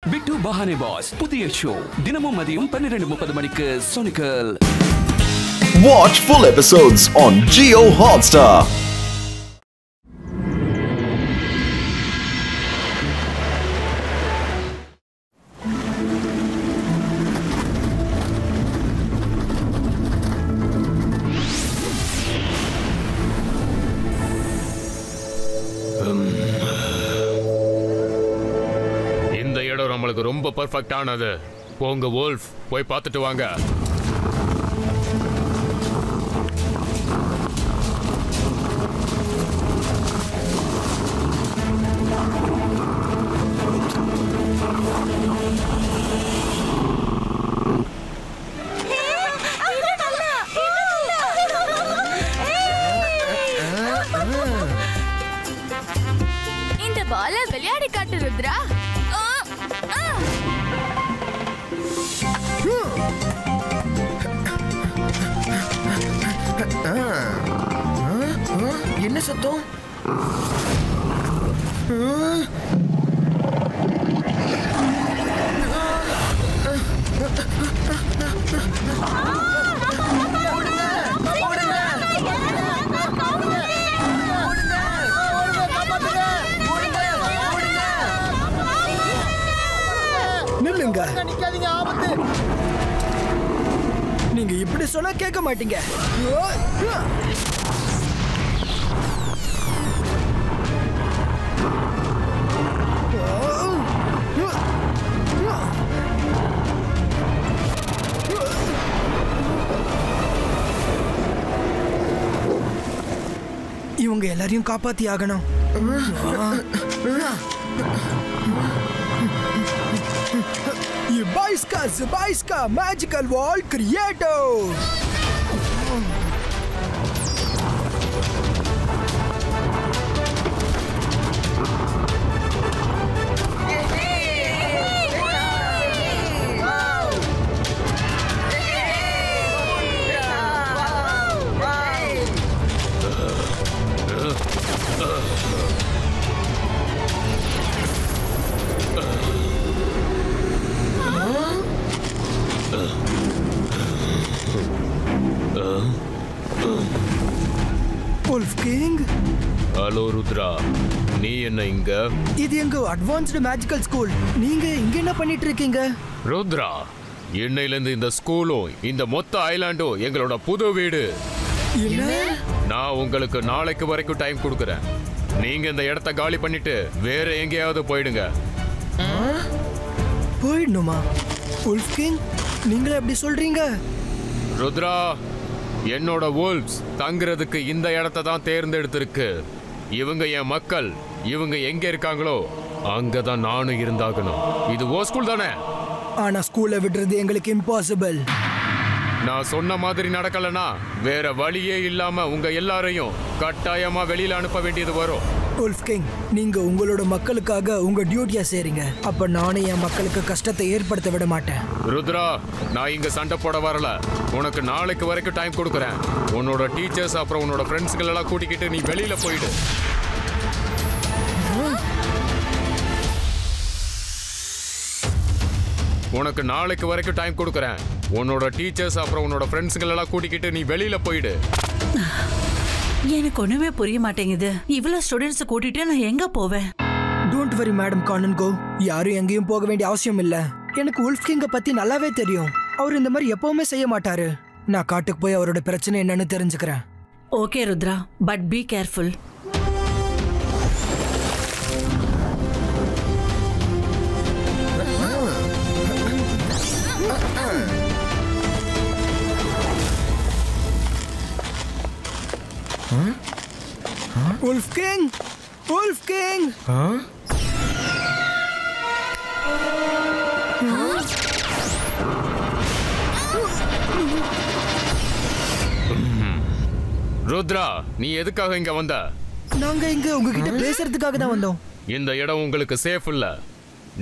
பிட்டு பஹானே pass புதிய show தினமும் மதியம் 12:30 மணிக்கு சோனிக்கல். Watch full episodes on Jio Hotstar. நம்மளுக்கு ரொம்ப பெர்ஃபெக்ட் ஆனது. போங்க வோல்ஃப், போய் பார்த்துட்டு வாங்க. இந்த பால விளையாடி காட்டு ருத்ரா. என்ன சத்தம்? நில்லுங்க, நீங்க இப்படி சொன்னா கேட்க மாட்டீங்க. இவங்க எல்லாரையும் காப்பாத்தி ஆகணும். Zybaiska Magical Wall Creators. Wolf King. Hello Rudra, நீ என்ன இங்க? இது எங்க அட்வான்ஸ்டு மேஜிக்கல் ஸ்கூல். நீங்க இங்க என்ன பண்ணிட்டு இருக்கீங்க? ருத்ரா, இன்னையிலிருந்து இந்த ஸ்கூலும் இந்த மொத்த ஐலாண்டும் எங்களோட புது வீடு. நான் உங்களுக்கு நாளைக்கு வரைக்கும் டைம் கொடுக்குறேன். நீங்க இந்த இடத்த காலி பண்ணிட்டு வேற எங்கேயாவது போயிடுங்க. போயிடணுமா? Wolf King, நீங்களே எப்படி சொல்றீங்க? ருத்ரா, என்னோட wolves தங்குறதுக்கு இந்த இடத்தை தான் தேர்ந்தெடுத்திருக்கு. இவங்க என் மக்கள். இவங்க எங்க இருக்காங்களோ அங்கதான் நானும் இருந்தாகணும். இது ஓ ஸ்கூல் தானே? ஆனா ஸ்கூலை விடுறது எங்களுக்கு இம்பாசிபிள். நான் சொன்ன மாதிரி நடக்கலனா வேற வழியே இல்லாம உங்க எல்லாரையும் கட்டாயமா வெளியில அனுப்ப வேண்டியது வரும். Wolf King, நீங்க உங்களோட மக்களுக்காக உங்க டியூட்டியா செய்றீங்க. அப்ப நானே என் மக்களுக்கு கஷ்டத்தை ஏற்படுத்த விட மாட்டேன். ருத்ரா, நான் இங்க சண்டை போட வரல. உனக்கு நாளைக்கு வரைக்கும் டைம் கொடுக்குறேன். உன்னோட டீச்சர்ஸ் அப்புறம் உன்னோட ஃப்ரெண்ட்ஸ்கள் எல்லாம் கூட்டிக்கிட்டு நீ வெளியில போயிடு. உனக்கு நாளைக்கு வரைக்கும் டைம் கொடுக்குறேன். உன்னோட டீச்சர்ஸ் அப்புறம் உன்னோட ஃப்ரெண்ட்ஸ்கள் எல்லாம் கூட்டிக்கிட்டு நீ வெளியில போயிடு. எனக்கு ஒண்ணுமே புரிய மாட்டேங்குது. இவ்வளவு ஸ்டூடெண்ட்ஸ் கூட்டிட்டு நான் எங்க போவேன்? Don't worry madam கானன்கோ. யாரும் எங்கேயும் போக வேண்டிய அவசியம் இல்ல. எனக்கு Wolf King பத்தி நல்லாவே தெரியும். அவர் இந்த மாதிரி எப்பவுமே செய்ய மாட்டாரு. நான் காட்டுக்கு போய் அவரோட பிரச்சனை என்னன்னு தெரிஞ்சுக்கிறேன். Okay Rudra, but be careful. Wolf King! Wolf King! Rudra, நீ எதுக்காக இங்க வந்த? நாங்க இங்க உங்ககிட்ட பேசுறதுக்காக தான் வந்தோம். இந்த இடம் உங்களுக்கு சேஃப் இல்ல.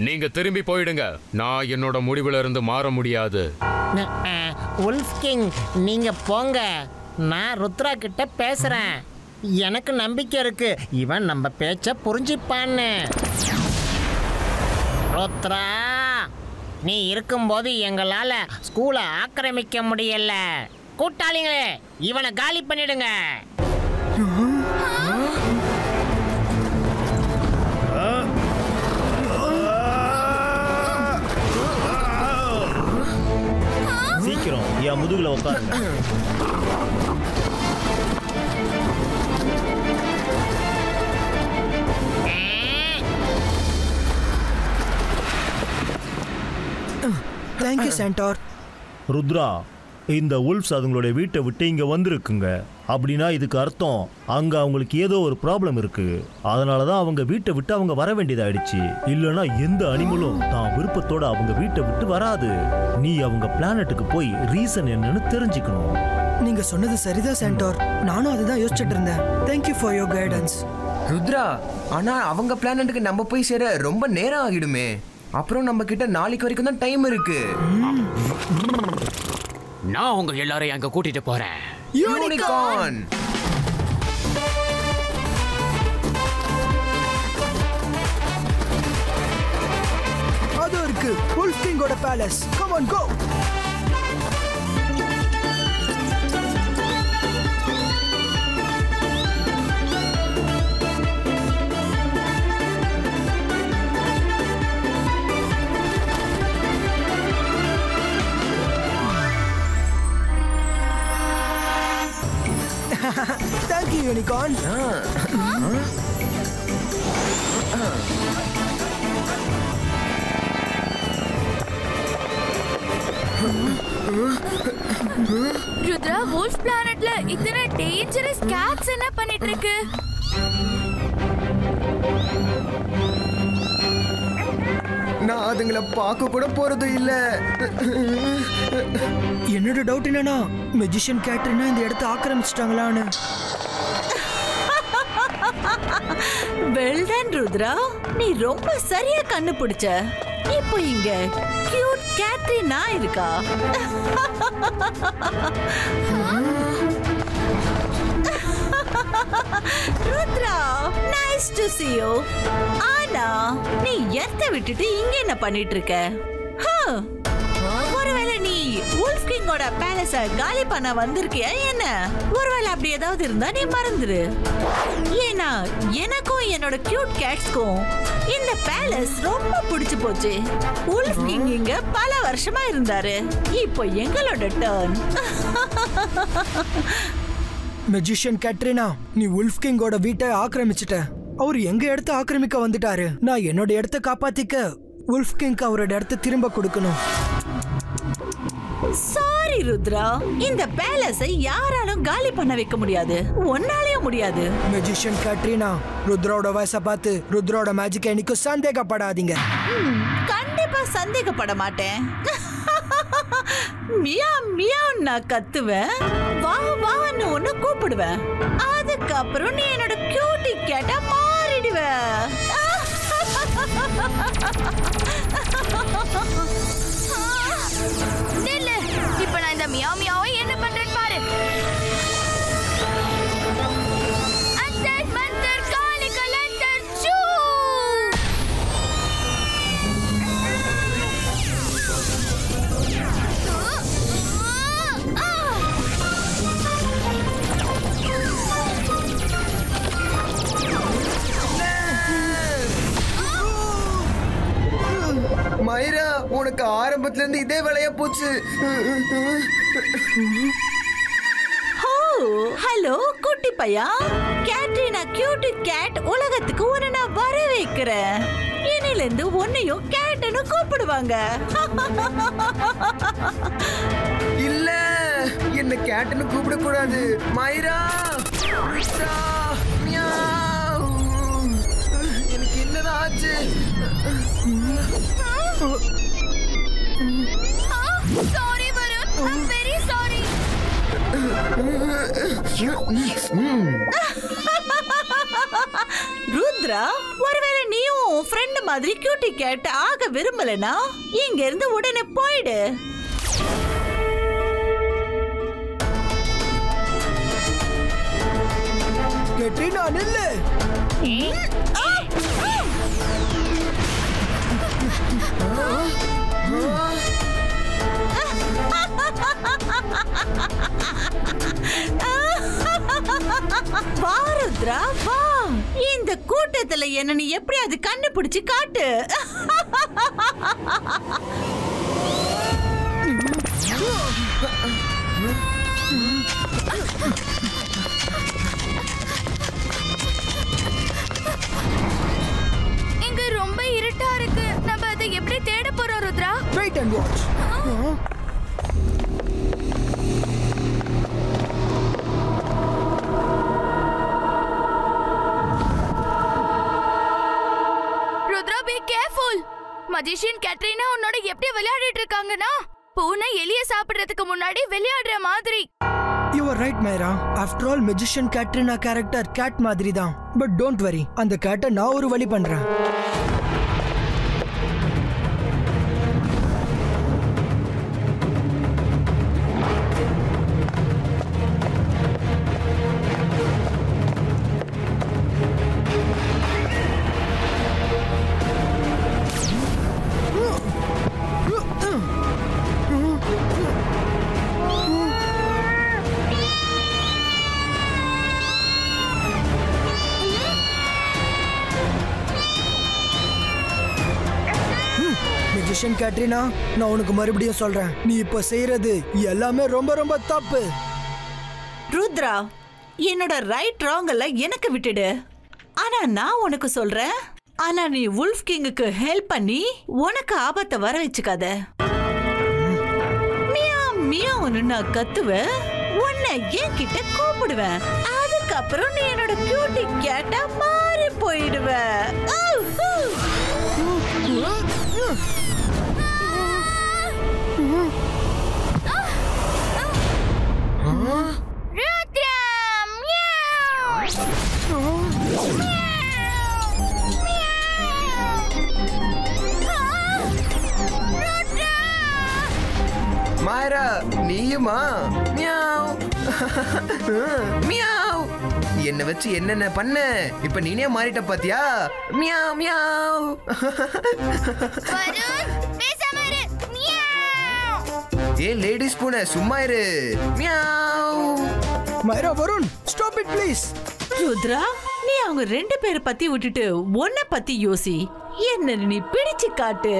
நீங்க திரும்பி போயிடுங்க. நான் என்னோட முடிவுல இருந்து மாற முடியாது. Wolf King, நீங்க போங்க. நான் ருத்ரா கிட்ட பேசுறேன். எனக்கு நம்பிக்கை இருக்கு, இவன் நம்ம பேச்ச புரிஞ்சுப்பான்னு. ருத்ரா, நீ இருக்கும்போது எங்களால ஸ்கூலை ஆக்கிரமிக்க முடியல. கூட்டாளிங்களே, இவனை காலி பண்ணிடுங்க. சீக்கிரம் என் முதுகுல உட்காருங்க. Thank you centaur. ருத்ரா, இந்த உல்ஃப்ஸ் அதுங்களுடைய வீட்டை விட்டு இங்க வந்திருக்குங்க. அப்படின்னா இதுக்கு அர்த்தம் அங்க அவங்களுக்கு ஏதோ ஒரு ப்ராப்ளம் இருக்கு. அதனாலதான் அவங்க வீட்டை விட்டு அவங்க வர வேண்டியதாயிடுச்சு. இல்லைன்னா எந்த அனிமலும் தான் விருப்பத்தோட அவங்க வீட்டை விட்டு வராது. நீ அவங்க பிளானட்டுக்கு போய் ரீசன் என்னன்னு தெரிஞ்சுக்கணும். நீங்க சொன்னது சரிதான் சென்டார். நானும் அதுதான் யோசிச்சுட்டு இருந்தேன். Thank you for your guidance. Rudra, ஆனா அவங்க பிளானட்டுக்கு நம்ம போய் சேர ரொம்ப நேரம் ஆகிடுமே. அப்புறம் நம்ம கிட்ட நாளைக்கு வரைக்கும் தான் டைம் இருக்கு. நான் உங்க எல்லாரையும் அங்க கூட்டிட்டு போறேன். யூனிகார்ன். அது இருக்கு உல்ஃப் கிங்கோட palace. Come on go. Thank you, Unicorn. Rudra, wolf planetல இத்தனை dangerous cats என்ன பண்ணிட்டு இருக்கு? நான் அதுங்களை பார்க்க கூட போறது இல்ல. என்னோட டவுட் என்னன்னா, மெஜிஷியன் கேட்ரினா இந்த இடத்தை ஆக்கிரமிச்சிட்டாங்களான்னு. வெல்டன் ருத்ரா, நீ ரொம்ப சரியா கண்டுபிடிச்ச. இப்போ இங்க கியூட் கேட்ரினா இருக்கா? Rudra, nice to see you. ஆனா நீ எர்த்தை விட்டுட்டு இங்க என்ன பண்ணிட்டு இருக்க? ஒருவேளை நீ wolf கிங்கோட பேலஸ காலி பண்ண வந்திருக்கியா என்ன? ஒருவேளை அப்படி ஏதாவது இருந்தா நீ மறந்துரு. ஏன்னா எனக்கும் என்னோட கியூட் கேட்ஸ்க்கும் இந்த பேலஸ் ரொம்ப பிடிச்சு போச்சு. wolf கிங் இங்க பல வருஷமா இருந்தாரு. இப்போ எங்களோட டர்ன். மெஜிஷியன் கேட்ரினா, நீ உல்ஃப் கிங்கோட வீட்டை ஆக்கிரமிச்சிட்ட. அவர் எங்க இடத்த ஆக்கிரமிக்க வந்துட்டாரு. நான் என்னோட இடத்தை காப்பாத்திக்க உல்ஃப் கிங்க்கு அவரோட இடத்தை திரும்ப கொடுக்கணும். சாரி ருத்ரா, இந்த பேலஸை யாராலும் காலி பண்ண வைக்க முடியாது. ஒன்னாலேயும் முடியாது. மெஜிஷியன் கேட்ரினா, ருத்ராவோட வயசை பார்த்து ருத்ராவோட மேஜிக்கை இன்னைக்கு சந்தேகப்படாதீங்க. கண்டிப்பா சந்தேகப்பட மாட்டேன். மியா மியா நான் கத்துவேன். வா வான்னு ஒன்னு கூப்பிடுவேன். அதுக்கப்புறம் நீ என்னோட கியூட்டி கேட்டா மாறிடுவ. நில்லு. இப்ப நான் இந்த மியா மியாவை என்ன பண்றேன்னு பாரு. அந்தர் மந்தர் காலி கலந்தர் சூ. மைரா, உனக்கு ஆரம்பத்துல இருந்து இதே வேலையா போச்சு. ஹலோ குட்டி பையா, கேட்ரினா கியூட் கேட் உலகத்துக்கு ஒரு நான் வர வைக்கிறேன். இனில இருந்து உன்னையும் கேட்னு கூப்பிடுவாங்க. இல்ல, என்ன கேட்னு கூப்பிட கூடாது. மைரா, எனக்கு என்னதான் ஆச்சு? Sorry Varun, I'm very sorry. Rudra, ஒருவேளை நீயும் ஃப்ரெண்ட் மாதிரி கியூட்டி கேட் ஆக விரும்பலனா இங்க இருந்து உடனே போயிடு. கேட்ரினா நில்லு. வா ருத்ரா வா, இந்த கூட்டத்துல என்ன நீ எப்படியாவது கண்டுபிடிச்சு காட்டு. இங்க ரொம்ப இருட்டா இருக்கு. நம்ம அதை எப்படி தேட போறோம் Rudra? Wait and watch. Rudra be careful. Magician Katrina உன்னோட எப்படி விளையாடிட்டு இருக்காங்கன்னா பூனை எலிய சாப்பிடுறதுக்கு முன்னாடி விளையாடுற மாதிரி. You are right, Myra. After all, magician Katrina character cat மாதிரி தான். But don't worry, அந்த கேட்டை நான் ஒரு வழி பண்றேன். மேஜிஷியன் கேட்ரினா, நான் உனக்கு மறுபடியும் சொல்றேன், நீ இப்ப செய்யறது எல்லாமே ரொம்ப ரொம்ப தப்பு. ருத்ரா, என்னோட ரைட் ராங் எல்லாம் எனக்கு விட்டுடு. ஆனா நான் உனக்கு சொல்றேன், ஆனா நீ வுல்ஃப் கிங்குக்கு ஹெல்ப் பண்ணி உனக்கு ஆபத்தை வர வச்சுக்காத. மியாவ் மியாவ்னு நான் கத்துவேன், உன்னை என்கிட்ட கூப்பிடுவேன். அதுக்கப்புறம் நீ என்னோட கியூட்டி கேட்டா மாறி போயிடுவ. மாயரா, நீயுமா? Meow meow. என்ன வச்சு என்னென்ன பண்ண, இப்ப நீனே மாறிட்ட பாத்தியா? Meow meow. ஏ லேடிஸ் பூனை, சும்மா இரு. Meow. மைரா, Varun, stop it please. Rudra, நீ அவங்க ரெண்டு பேரை பத்தி விட்டுட்டு உன்னை பத்தி யோசி. என்ன நீ பிடிச்சு காட்டு.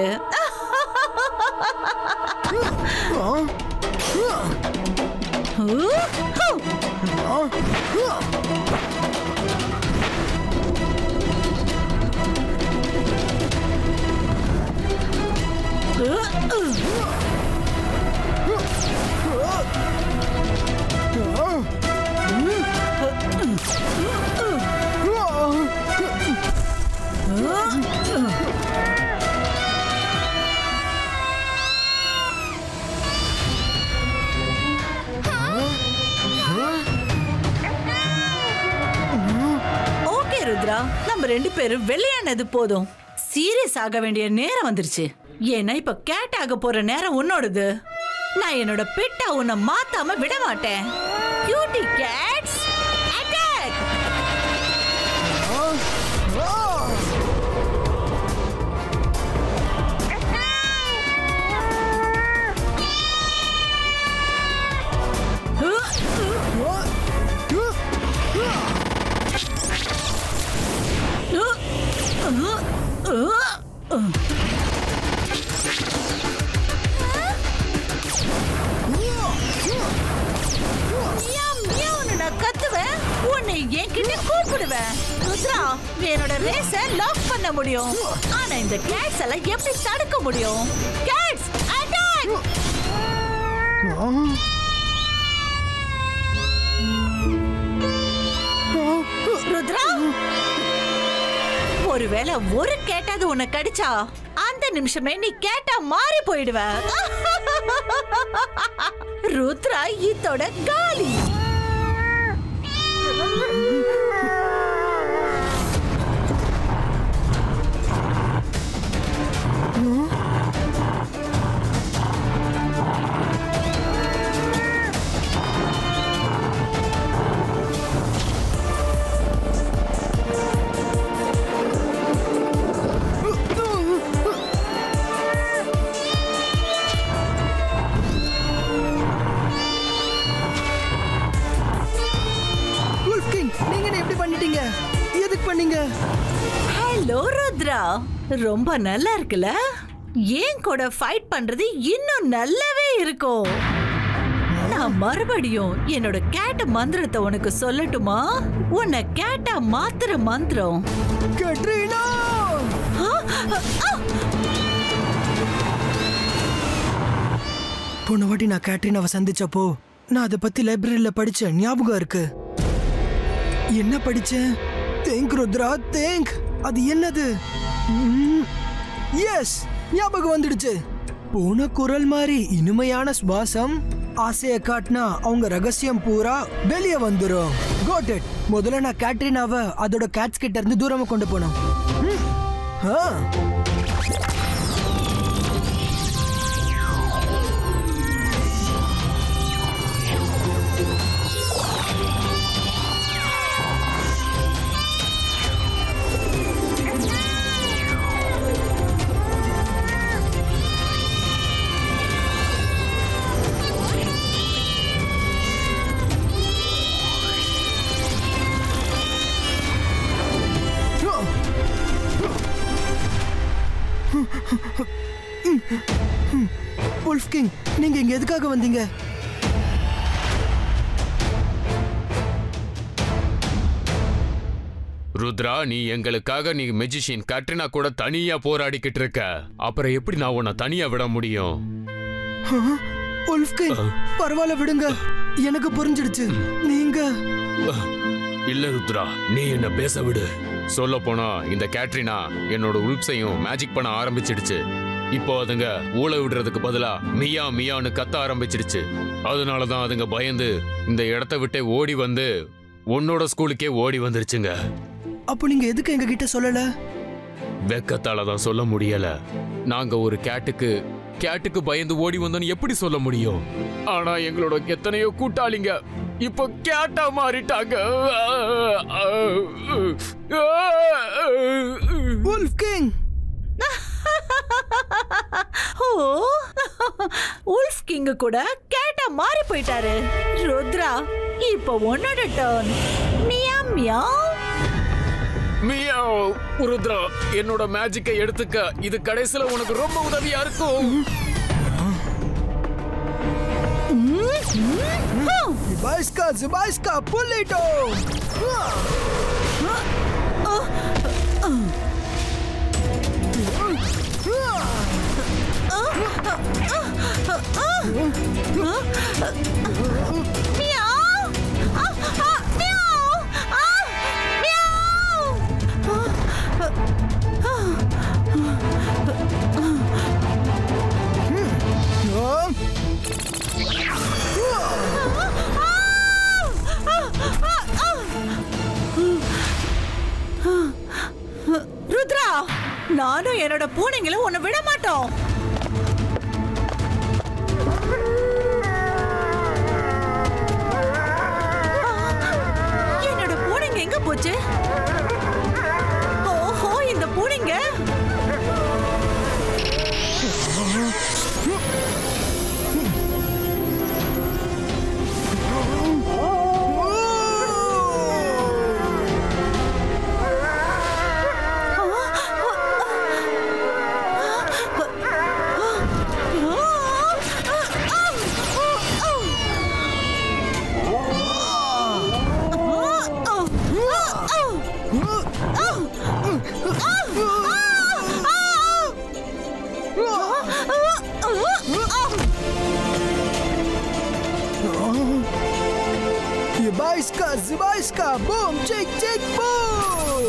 ஓகே ருத்ரா, நம்ம ரெண்டு பேரும் விளையாடுனது போதும். சீரியஸ் ஆக வேண்டிய நேரம் வந்துருச்சு. ஏன்னா இப்ப கேட் ஆக போற நேரம் உன்னோடது. நான் என்னோட பெட்டா உன்னை மாத்தாம விட மாட்டேன். Cutie Gates attack. கத்துவேன், உன்னை என்கிட்ட கூப்பிடுவேன். ருத்ரா, என்னோட ரேஸ லாக் பண்ண முடியும். ஆனா இந்த கேட்ஸ் எல்லாம் எப்படி தடுக்க முடியும்? Gates attack. ருத்ரா, ஒருவேளை ஒரு கேட்டாது உன்னை கடிச்சா அந்த நிமிஷமே நீ கேட்டா மாறி போயிடுவ. ருத்ரா, இதோட காலி. ருத்ரா, ரொம்ப நல்லா இருக்குல்ல? ஏன் கூட ஃபைட் பண்றது இன்னும் நல்லாவே இருக்கும். நான் மறுபடியும் என்னோட கேட்ட மந்திரத்தை உனக்கு சொல்லட்டுமா? உன்னை கேட்டா மாத்திர மந்திரம். கட்ரீனா! போன வாட்டி நான் கேட்ரினாவை சந்திச்சப்போ நான் அதை பத்தி லைப்ரரியில படிச்சேன், ஞாபகம் இருக்கு. என்ன படிச்சேன்? Thank Rudra, thank. அது என்னது? எஸ், ஞாபகம் வந்துடுச்சு. போன குரல் மாதிரி இனிமையான சுவாசம், ஆசைய காட்டினா அவங்க ரகசியம் பூரா வெளியே வந்துரும். Got it. முதல்ல நான் கேட்ரினாவை அதோட கேட்ஸ் கிட்ட இருந்து தூரமா கொண்டு போனோம். வுல்ஃப் கிங், நீங்க இங்க எதுக்காக வந்தீங்க? ருத்ரா, நீ எங்களுக்காக நீ மெஜிஷியன் கட்ரினா கூட தனியா போராடிக்கிட்டு இருக்க. அப்புறம் எப்படி நான் உன்னை தனியா விட முடியும்? வுல்ஃப் கிங், பரவாயில்ல விடுங்க. எனக்கு புரிஞ்சிடுச்சு. நீங்க இல்ல ருத்ரா, நீ என்ன பேச விடு. சொல்ல போனா இந்த கேட்ரினா என்னோட உல்ப்ஸையும் மேஜிக் பண்ண ஆரம்பிச்சிடுச்சு. இப்போ அதுங்க ஊழ விடுறதுக்கு பதிலா மியா மியான்னு கத்த ஆரம்பிச்சிடுச்சு. அதனாலதான் அதுங்க பயந்து இந்த இடத்த விட்டே ஓடி வந்து உன்னோட ஸ்கூலுக்கே ஓடி வந்துருச்சுங்க. அப்போ நீங்க எதுக்கு எங்க கிட்ட சொல்லல? வெக்கத்தால தான் சொல்ல முடியல. நாங்க ஒரு கேட்டுக்கு பயந்து ஓடி வந்தோன்னு எப்படி சொல்ல முடியும்? ஆனா எங்களோட எத்தனையோ கூட்டாளிங்க இப்போ கேட்டா மாறிட்டாங்க. வுல்ஃப் கிங், வுல்ஃப் கிங் கூட கேட்டா மாறி போயிட்டாரு. ருத்ரா, இப்போ உன்னோட டர்ன். மியா மியா. மியாவ். ருத்ரா, என்னோட மேஜிக்கை எடுத்துக்க. இது கடைசில உனக்கு ரொம்ப உதவியா இருக்கும். Zibaiska, pull it off. Rudra, நானும் என்னோட பூனைங்களும் உன்னை விட மாட்டோம். என்னோட பூனைங்க எங்க போச்சு? ஓஹோ, இந்த பூனைங்க Zibaiska, boom, chick, chick, boom!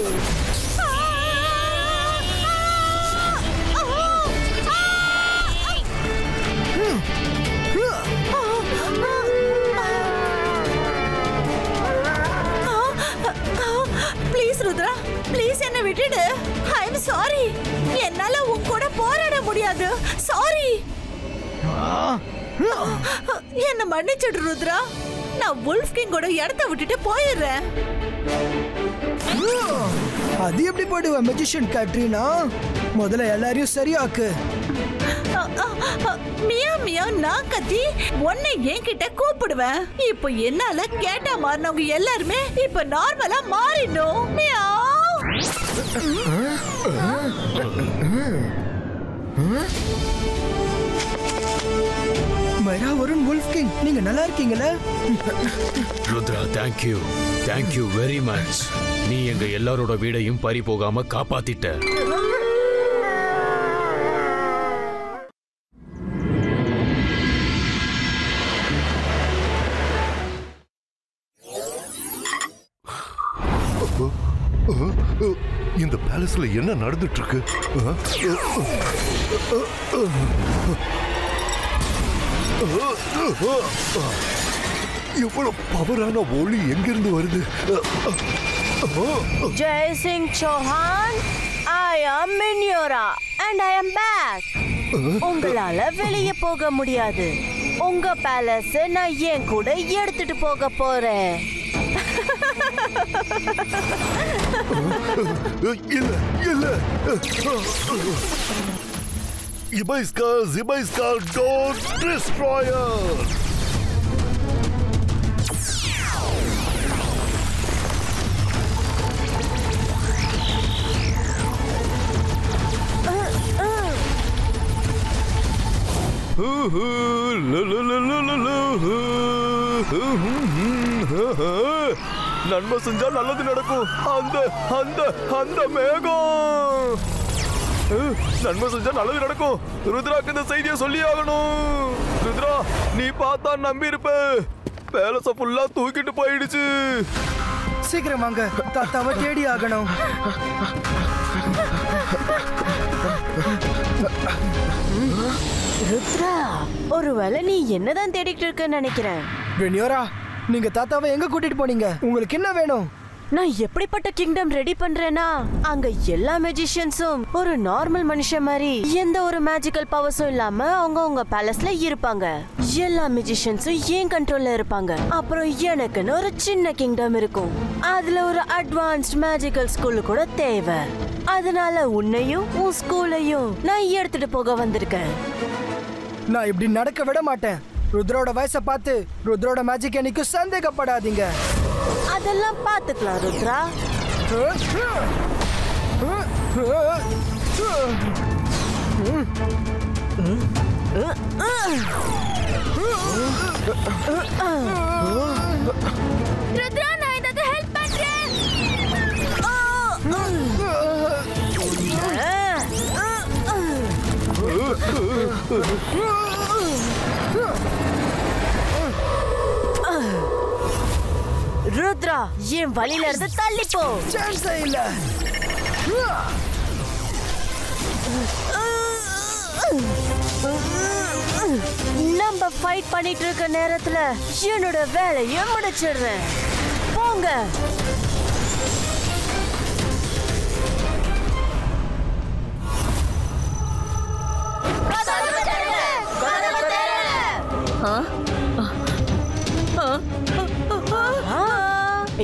Please, Rudra, please என்னை விட்டுடு. I'm sorry. என்னால உன் கூட போராட முடியாது. Sorry. என்ன மன்னிச்சிடு ருத்ரா. நான் வுல்ஃப் கிங்கோட இடத்தை விட்டுட்டு போயிடுறேன். அது எப்படி போடுவ மெஜிஷியன் கேட்ரினா? முதல்ல எல்லாரையும் சரியாக்கு. மியா மியா நான் கத்தி உன்னை என்கிட்ட கூப்பிடுவேன். இப்போ என்னால கேட்டா மாறினவங்க எல்லாருமே இப்ப நார்மலா மாறிடணும். மியா மைரா வருண் வுல்ஃப் கிங், நீங்க நல்லா இருக்கீங்களா? Rudra, thank you very much. நீ எங்க எல்லாரோட வீடையும் பறி போகாம காப்பாத்திட்ட. இந்த பேலஸ்ல என்ன நடந்துட்டு இருக்கு? எவ்வளவு பவரான ஒளி எங்கிருந்து வருது? Jai Singh Chauhan, I am Minyora and I am back. உங்களால வெளியே போக முடியாது. உங்க பேலஸ் நான் என் கூட எடுத்துட்டு போக போறேன். இல்ல இல்ல, Zibaiskar, don't destroy us. நன்மை செஞ்சா நல்லது நடக்கும். அந்த அந்த அந்த மேகம் நன்மை செஞ்சா நல்லது நடக்கும். ருத்ராக்கு இந்த செய்தியை சொல்லி ஆகணும். ருத்ரா, நீ பார்த்தா நம்பி இருப்ப. பேலஸ ஃபுல்லா தூக்கிட்டு போயிடுச்சு. சீக்கிரம் வாங்க, தாத்தாவை தேடி ஆகணும். ருத்ரா, ஒருவேளை நீ என்னதான் தேடிட்டு இருக்கன்னு நினைக்கிறேன். வெனியோரா, நீங்க தாத்தாவை எங்க கூட்டிட்டு போனீங்க? உங்களுக்கு என்ன வேணும்? நான் எப்படிப்பட்ட கிங்டம் ரெடி பண்றேன்னா, அங்க எல்லா மேஜிஷியன்ஸும் ஒரு நார்மல் மனுஷன் மாதிரி எந்த ஒரு மேஜிக்கல் பவர்ஸும் இல்லாம அவங்க பேலஸ்ல இருப்பாங்க. எல்லா மேஜிஷியன்ஸும் ஏன் கண்ட்ரோல்ல இருப்பாங்க. அப்புறம் எனக்குன்னு ஒரு சின்ன கிங்டம் இருக்கும். அதுல ஒரு அட்வான்ஸ்ட் மேஜிக்கல் ஸ்கூல் கூட தேவை. அதனால உன்னையும் உன் ஸ்கூலையும் நான் எடுத்துட்டு போக வந்திருக்கேன். நான் இப்படி நடக்க விட மாட்டேன். ருத்ரோட வயசை பார்த்து ருத்ரோட மேஜிக் எனக்கு சந்தேகப்படாதீங்க. அதெல்லாம் பார்த்துக்கலாம் ருத்ரா. ருத்ரா, நான் ஏதாவது ஹெல்ப் பண்றேன். ருத்ரா, என் வழியில இருந்து தள்ளி போ. சான்ஸ் இல்ல. நம்ம ஃபைட் பண்ணிட்டு இருக்க நேரத்துல என்னோட வேலையை முடிச்சிடுறேன். போங்க.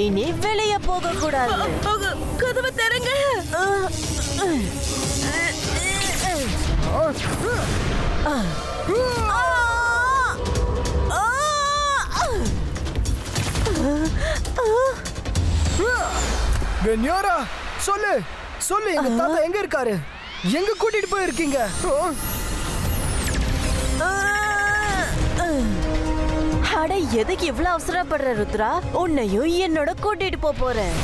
இனி வெளியே போக கூடாது. கதவை திறங்க. வெனியோரா, சொல்லு சொல்லு, எங்க தாத்தா எங்க இருக்காரு? எங்க கூட்டிட்டு போயிருக்கீங்க? அட, எதுக்கு இவ்வளவு அவசரப்படுற ருத்ரா? உன்னையும் என்னோட கூட்டிட்டு போறேன்.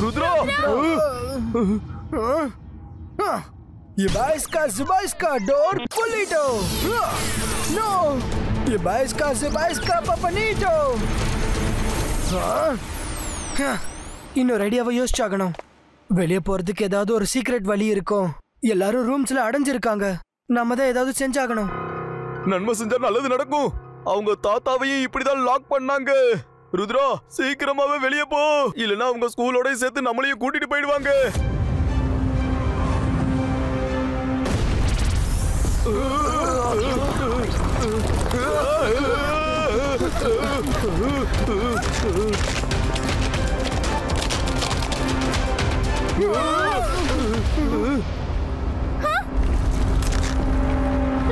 Rudra, Zibaiska, door pulito. No, Zibaiska, papanito. இன்னும் ரெடியாவை யோசிச்சாகணும். வெளியே போறதுக்கு ஏதாவது ஒரு சீக்ரெட் வழி இருக்கும். எல்லாரும் ரூம்ஸ்ல அடைஞ்சிருக்காங்க. நாம தான் ஏதாவது செஞ்சாகணும். நன்மை செஞ்சா நல்லது நடக்கும். அவங்க தாத்தாவையும் இப்படிதான் லாக் பண்ணாங்க. ருத்ரா, சீக்கிரமாவே வெளியே போ, இல்லனா அவங்க ஸ்கூலோட சேர்த்து நம்மளையும் கூட்டிட்டு போயிடுவாங்க.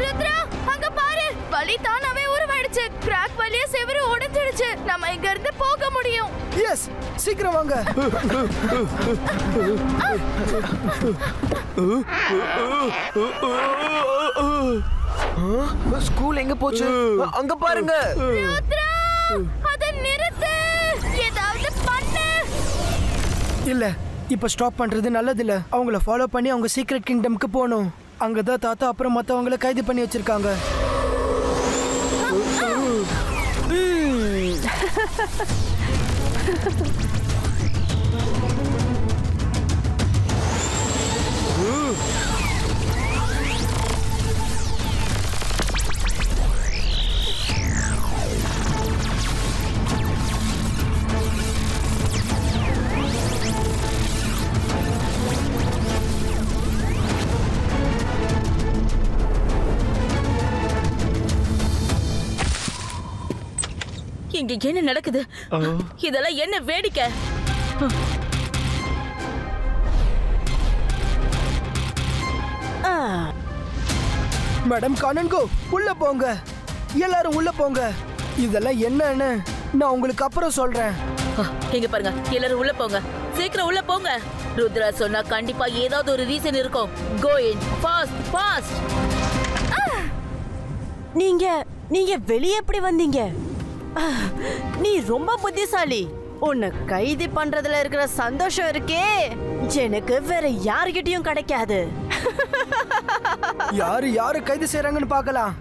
ருத்ரா அங்க பாரு, வலி தானாவே உருவாயிடுச்சு. கிராக் வழியா செவரு உடைஞ்சிடுச்சு. நம்ம இங்க இருந்து போக முடியும். எஸ், சீக்கிரம் வாங்க. ஸ்கூல் எங்க போச்சு? அங்க பாருங்க. ருத்ரா, அத நிறுத்து. ஏதாவது பண்ணு. இல்ல, இப்ப ஸ்டாப் பண்றது நல்லது இல்ல. அவங்கள ஃபாலோ பண்ணி அவங்க சீக்ரெட் கிங்டம்க்கு போகணும். அங்கதான் தாத்தா அப்புறம் மத்தவங்கள கைது பண்ணி வச்சிருக்காங்க. இங்க என்ன நடக்குது? இதெல்லாம் என்ன வேடிக்கை? மேடம் கானன்கோ, உள்ள போங்க. எல்லாரும் உள்ள போங்க. இதெல்லாம் என்னன்னு நான் உங்களுக்கு அப்புறம் சொல்றேன். இங்க பாருங்க, எல்லாரும் உள்ள போங்க. சீக்கிரம் உள்ள போங்க. ருத்ரா சொன்னா கண்டிப்பா ஏதாவது ஒரு ரீசன் இருக்கும். கோ இன் ஃபாஸ்ட் ஃபாஸ்ட். நீங்க வெளியே எப்படி வந்தீங்க? நீ ரொம்ப புத்திசாலி. உன்னை கைது பண்றதுல இருக்கிற சந்தோஷம் இருக்கே, எனக்கு வேற யார்கிட்டயும் கிடைக்காது. யாரு கைது செய்றாங்கன்னு பார்க்கலாம்.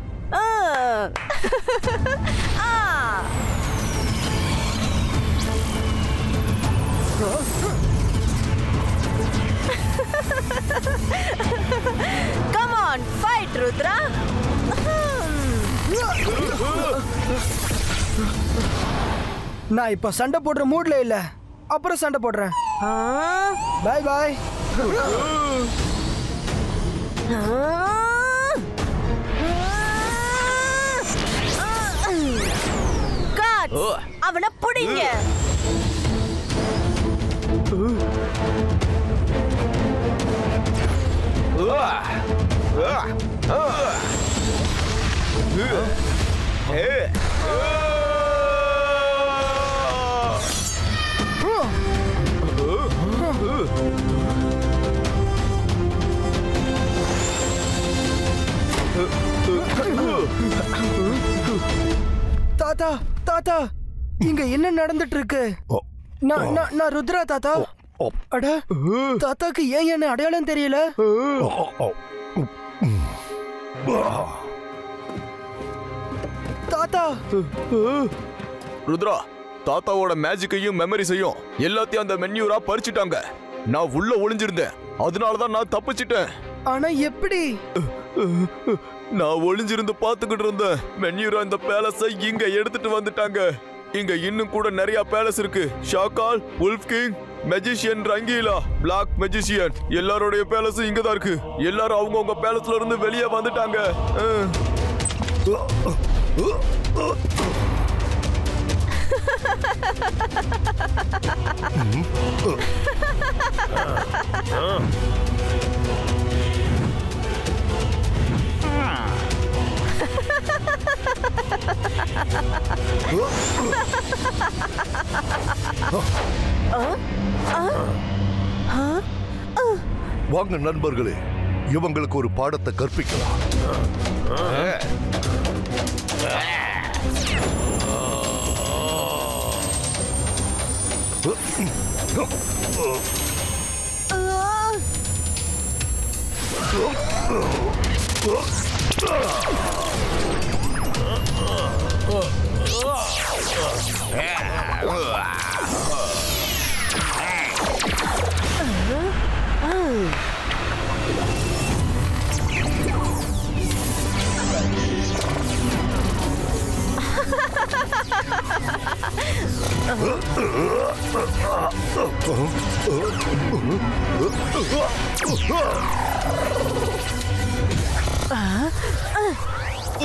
Come on, fight, Rudra. நான் இப்ப சண்டை போடுற மூட்ல இல்ல. அப்புறம் சண்டை போடுறேன். Bye bye. அவனை புடிங்க. தாத்தா தாத்தா, இங்க என்ன நடந்துட்டு இருக்கு? நான் ருத்ரா தாத்தா. அட, தாத்தாக்கு ஏன் என்ன அடையாளம் தெரியல? தாத்தா. ருத்ரா, தாத்தாவோட மேஜிக்கையும் மெமரிஸையும் எல்லாத்தையும் அந்த மென்யூரா பறிச்சுட்டாங்க. நான் உள்ள ஒளிஞ்சிருந்தேன், அதனாலதான் நான் தப்பிச்சிட்டேன். ஆனா எப்படி? நான் ஒளிஞ்சிருந்து பாத்துக்கிட்டு இருந்தேன். மென்யூரா இந்த பேலஸை இங்க எடுத்துட்டு வந்துட்டாங்க. இங்க இன்னும் கூட நிறைய பேலஸ் இருக்கு. Shakaal, wolf king, magician Rangeela, black magician, எல்லாரோடைய பேலஸும் இங்க தான் இருக்கு. எல்லாரும் அவங்கவுங்க பேலஸ்ல இருந்து வெளியே வந்துட்டாங்க. வாங்க நண்பர்களே, இவங்களுக்கு ஒரு பாடத்தை கற்பிக்கலாம்.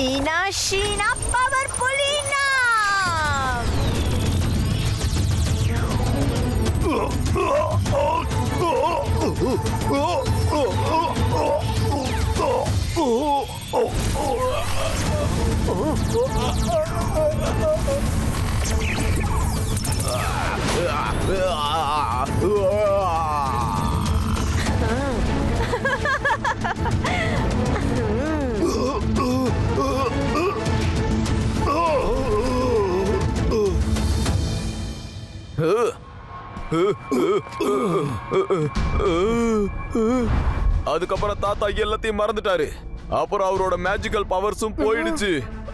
Ina Shina Powerfulina! அதுக்கப்புறம் தாத்தா எல்லாத்தையும் மறந்துட்டாரு. அப்புறம் அவரோட மேஜிக்கல் பவர்ஸும் போயிடுச்சு.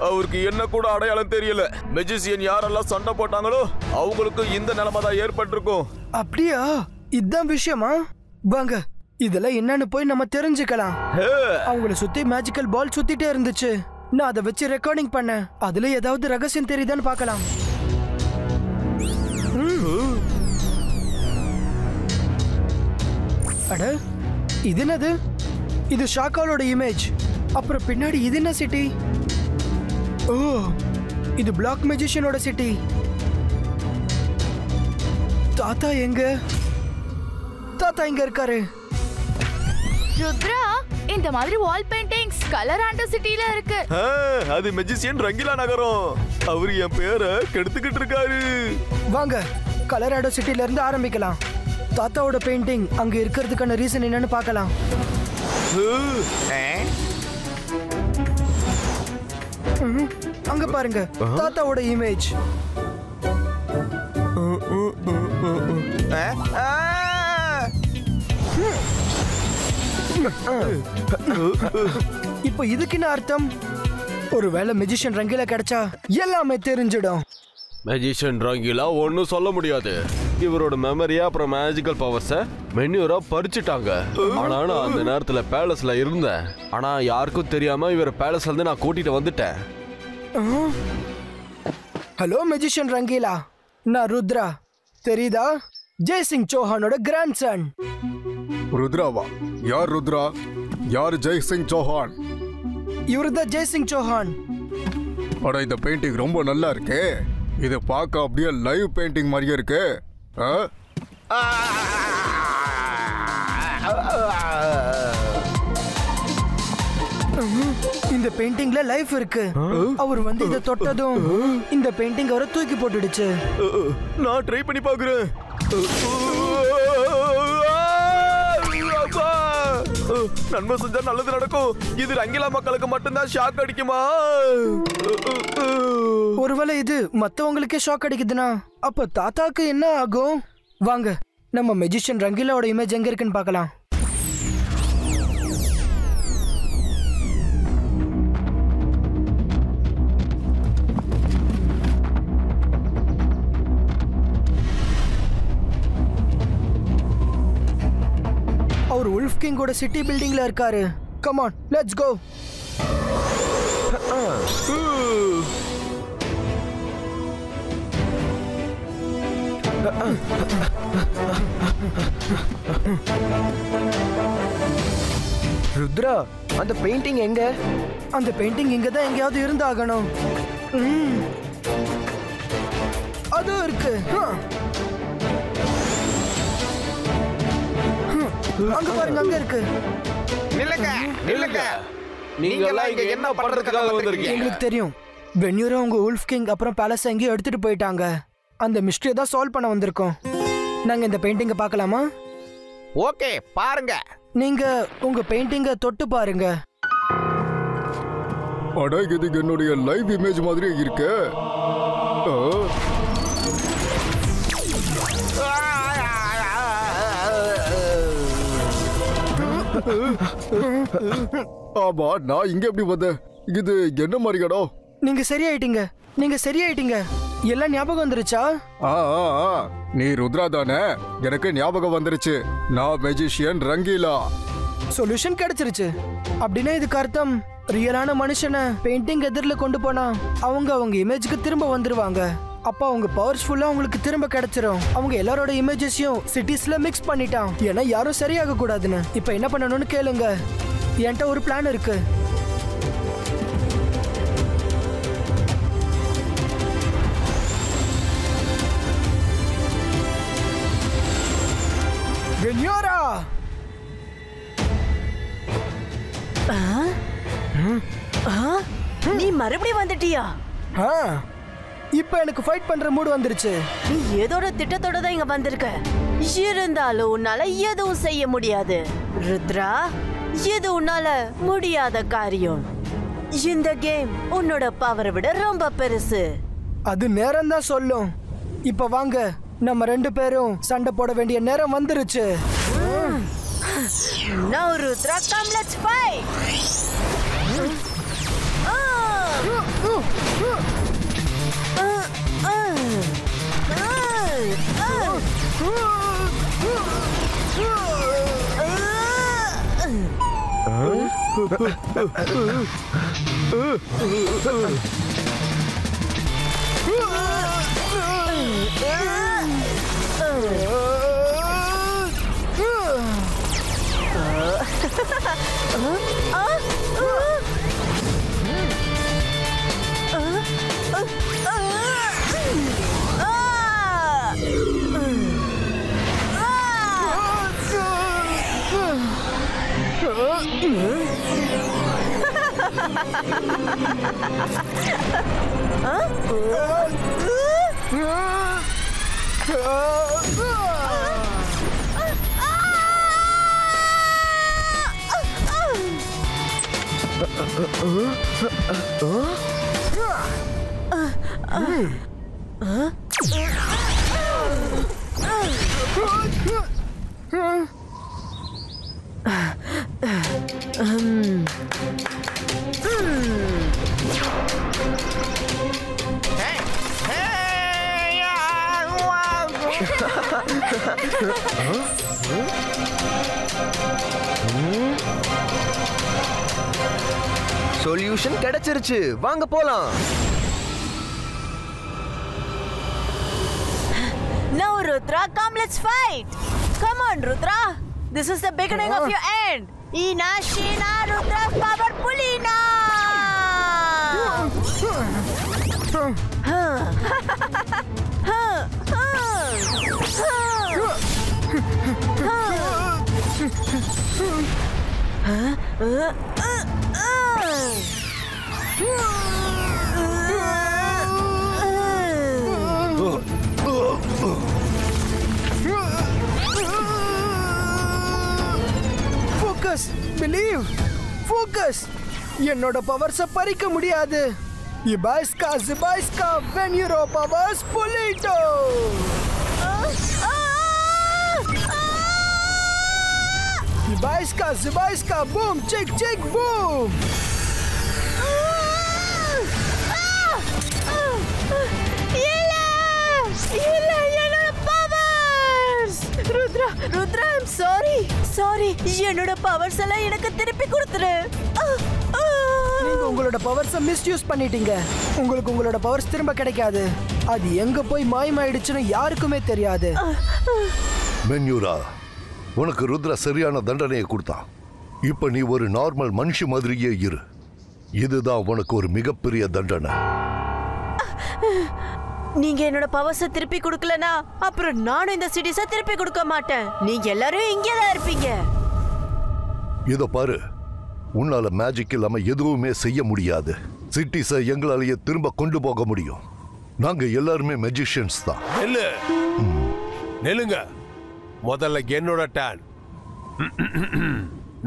அவருக்கு என்ன கூட அடையாளம் தெரியல. மெஜிசியன் யாரெல்லாம் சண்டை போட்டாங்களோ அவங்களுக்கு இந்த நிலைமை தான் ஏற்பட்டிருக்கும். அப்படியா? இதுதான் விஷயமா? வாங்க இதெல்லாம் என்னன்னு போய் நம்ம தெரிஞ்சுக்கலாம். அவங்கள சுத்தி மேஜிக்கல் பால் சுத்திட்டே இருந்துச்சு. நான் அதை வச்சு ரெக்கார்டிங் பண்ணேன். அதுல ஏதாவது ரகசியம் தெரியுதான்னு பார்க்கலாம். அட இது என்னது? இது ஷாக்காலோட இமேஜ். அப்புறம் பின்னாடி இது என்ன சிட்டி? ஓ இது பிளாக் மேஜிஷியனோட சிட்டி. தாத்தா எங்க? தாத்தா எங்க இருக்காரு? ருத்ரா, இந்த மாதிரி வால் பெயிண்டிங்ஸ் கலராண்டோ சிட்டில இருக்கு. அது மெஜிசியன் ரங்கிலா நகரம். அவரு என் பேரை கெடுத்துக்கிட்டு இருக்காரு. வாங்க கலராடோ சிட்டில இருந்து ஆரம்பிக்கலாம். தாத்தாவோட பெயிண்டிங் அங்க இருக்கிறதுக்கான ரீசன் என்னன்னு பார்க்கலாம். அங்க பாருங்க தாத்தாவோட இமேஜ். இப்போ இதுக்கு என்ன அர்த்தம்? ஒருவேளை மெஜிஷியன் ரங்கிலா கிடைச்சா எல்லாமே தெரிஞ்சிடும். மேஜிஷியன் ரங்கிலா ஒன்னும் சொல்ல முடியாது. இவரோட மெமரியா அப்புறம் மேஜிக்கல் பவர்ஸ மென்யூரா பறிச்சுட்டாங்க. ஆனா நான் அந்த நேரத்துல பேலஸ்ல இருந்தேன். ஆனா யாருக்கும் தெரியாம இவர பேலஸ்ல இருந்து நான் கூட்டிட்டு வந்துட்டேன். ஹலோ மெஜிஷியன் ரங்கிலா, நான் ருத்ரா. தெரியுதா? ஜெய்சிங் சௌஹானோட கிராண்ட் சன். ருத்ராவா? யார் ருத்ரா? யார் ஜெய்சிங் சௌஹான்? இவருதான் ஜெய்சிங் சௌஹான். அட இந்த பெயிண்டிங் ரொம்ப நல்லா இருக்கே. இதை பார்க்க அப்படியே லைவ் பெயிண்டிங் மாதிரியே இருக்கு. இந்த பெயிண்டிங்ல லைஃப் இருக்கு. அவர் வந்து இதை தொட்டதும் இந்த பெயிண்டிங் அவரை தூக்கி போட்டுடுச்சு. நான் ட்ரை பண்ணி பாக்குறேன். நன்மை செஞ்சா நல்லது நடக்கும். இது ரங்கிலா மக்களுக்கு மட்டும்தான் ஷாக் அடிக்குமா? ஒருவேளை இது மத்தவங்களுக்கே ஷாக் அடிக்குதுன்னா அப்ப தாத்தாக்கு என்ன ஆகும்? வாங்க நம்ம மெஜிஷியன் ரங்கிலாவோட இமேஜ் எங்க இருக்குன்னு பார்க்கலாம். அவர் உல்ஃப் கிங்கோட சிட்டி பில்டிங்ல இருக்காரு. Come on let's go. Rudra, அந்த பெயிண்டிங் எங்க? அந்த பெயிண்டிங் இங்க தான் எங்கயாவது இருந்தாகணும். அது இருக்கு. அங்க பாருங்க, அங்க இருக்கு. நில்லுங்க நில்லுங்க. நீங்க எல்லாம் இங்க என்ன பண்றதுக்காக வந்திருக்கீங்க? எங்களுக்கு தெரியும். வென்யூரா உங்க உல்ஃப் கிங் அப்புறம் பேலஸ் எங்கேயும் எடுத்துட்டு போயிட்டாங்க. அந்த மிஸ்டரியை தான் சால்வ் பண்ண வந்திருக்கோம். நாங்க இந்த பெயிண்டிங்கை பார்க்கலாமா? ஓகே பாருங்க. நீங்க உங்க பெயிண்டிங்கை தொட்டு பாருங்க. அட இது என்னுடைய லைவ் இமேஜ் மாதிரி இருக்கு. ஆமா, நான் இங்க எப்படி வந்தேன்? இது என்ன மாதிரி இடம்? நீங்க சரியாயிட்டீங்க, நீங்க சரியாயிட்டீங்க. எல்லாம் ஞாபகம் வந்துருச்சா? நீ ருத்ரா தானே? எனக்கு ஞாபகம் வந்துருச்சு. நான் மெஜிஷியன் ரங்கிலா. சொல்யூஷன் கிடைச்சிருச்சு. அப்படின்னா இதுக்கு அர்த்தம் ரியலான மனுஷனை பெயிண்டிங் எதிரில் கொண்டு போனா அவங்க இமேஜுக்கு திரும்ப வந்துருவாங்க. அப்ப அவங்க பவர்ஃபுல்லா உங்களுக்கு திரும்ப கிடைச்சிரும். அவங்க எல்லாரோட இமேஜஸையும் சிட்டிஸ்ல மிக்ஸ் பண்ணிட்டான். ஏன்னா யாரும் சரியாக கூடாதுன்னு. இப்ப என்ன பண்ணணும்னு கேளுங்க. என்கிட்ட ஒரு பிளான் இருக்கு. When you're நீ மறுபடியும் வந்துட்டியா? இப்ப எனக்கு ஃபைட் பண்ற மூடு வந்துருச்சு. நீ ஏதோ ஒரு திட்டத்தோட தான் இங்க வந்திருக்க. இருந்தாலும் உன்னால எதுவும் செய்ய முடியாது ருத்ரா. இது உன்னால முடியாத காரியம். இந்த கேம் உன்னோட பவரை விட ரொம்ப பெருசு. அது நேரம் தான் சொல்லும். இப்ப வாங்க, நம்ம 2 பேரும் சண்டை போட வேண்டிய நேரம் வந்துருச்சு. Now Rudra, come, let's fight. Solution கிடைச்சிருச்சு, வாங்க போலாம். Now Rudra, come, let's fight. Come on Rudra, this is the beginning of your end. Ina Shina Rudra's power Pulina. Focus, believe, focus. என்னோட பவர்ஸ பறிக்க முடியாது. Ibaiska, Zibaiska, when your powers Pulito. Ibaiska, Zibaiska, boom, check, check, boom. Rudra, I'm sorry. என்னோட powers எல்லாம் எனக்கு திருப்பி கொடுத்துரு. நீங்க உங்களோட பவர்ஸ மிஸ்யூஸ் பண்ணிட்டீங்க. உங்களுக்கு உங்களோட பவர்ஸ் திரும்ப கிடைக்காது. அது எங்க போய் மாயமாயிடுச்சுன்னு யாருக்குமே தெரியாது. மென்யூரா, உனக்கு ருத்ரா சரியான தண்டனையை கொடுத்தான். இப்ப நீ ஒரு நார்மல் மனுஷி மாதிரியே இரு. இதுதான் உனக்கு ஒரு மிகப்பெரிய தண்டனை. நீங்க என்னோட பவர்ஸ திருப்பி கொடுக்கலனா அப்புறம் நானும் இந்த சிட்டிஸ திருப்பி கொடுக்க மாட்டேன். நீங்க எல்லாரும் இங்கே தான் இருப்பீங்க. இத பாரு, உன்னால மேஜிக் இல்லாம எதுவுமே செய்ய முடியாது. சிட்டிஸை எங்களாலேயே திரும்ப கொண்டு போக முடியும். நாங்க எல்லாருமே மெஜிஷியன்ஸ் தான். நெல்லுங்க, முதல்ல என்னோட டர்ன்.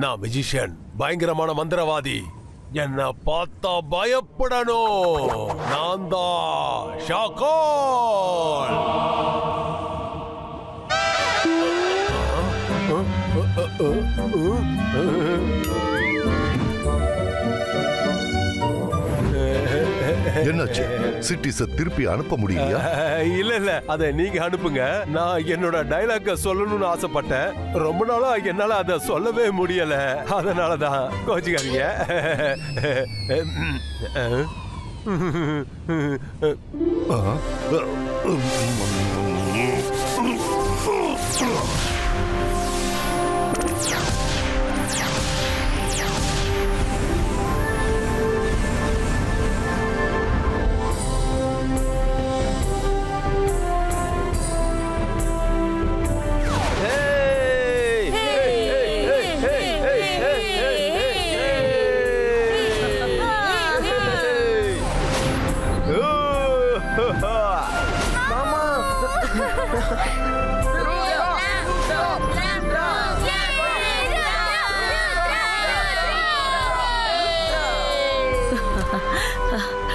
நான் மெஜிஷியன், பயங்கரமான மந்திரவாதி. என்ன பார்த்தா பயப்படணும். நான் தான் ஷாகோல். என்னாச்சு? சிட்டிஸ திருப்பி அனுப்ப முடியலையா? இல்ல, அத நீங்க அனுப்புங்க. நான் என்னோட டைலாக்க சொல்லணும்னு ஆசைப்பட்டேன். ரொம்ப நாளா என்னால அத சொல்லவே முடியல. அதனாலதான் கோச்சிக்காதீங்க.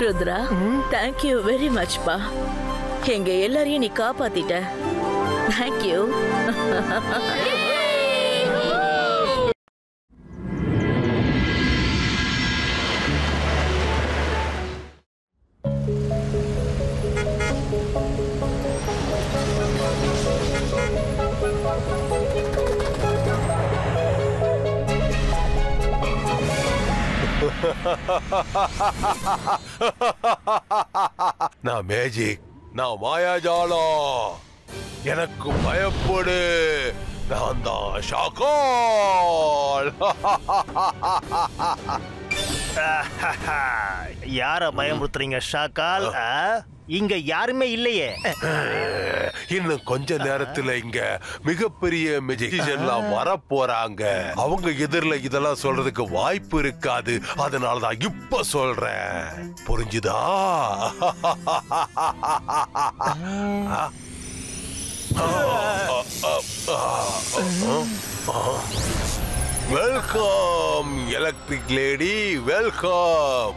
ருத்ரா தேங்க்யூ வெரி மச் பா. எங்க எல்லாரையும் நீ காப்பாத்திட்ட. தேங்க்யூ. நான் மேஜிக், நான் மாயாஜாலம். எனக்கு பயப்படு, நான் தான் ஷாக்கால். யார பயமுறுத்துறீங்க ஷாக்கால்? இங்க யாருமே இல்லையே. இன்னும் கொஞ்ச நேரத்துல இங்க மிகப்பெரிய மெஜிஷியன்லாம் வர போறாங்க. அவங்க எதிரில இதெல்லாம் சொல்றதுக்கு வாய்ப்பு இருக்காது. அதனாலதான் இப்ப சொல்றேன். புரிஞ்சுதா? Welcome electric lady, welcome.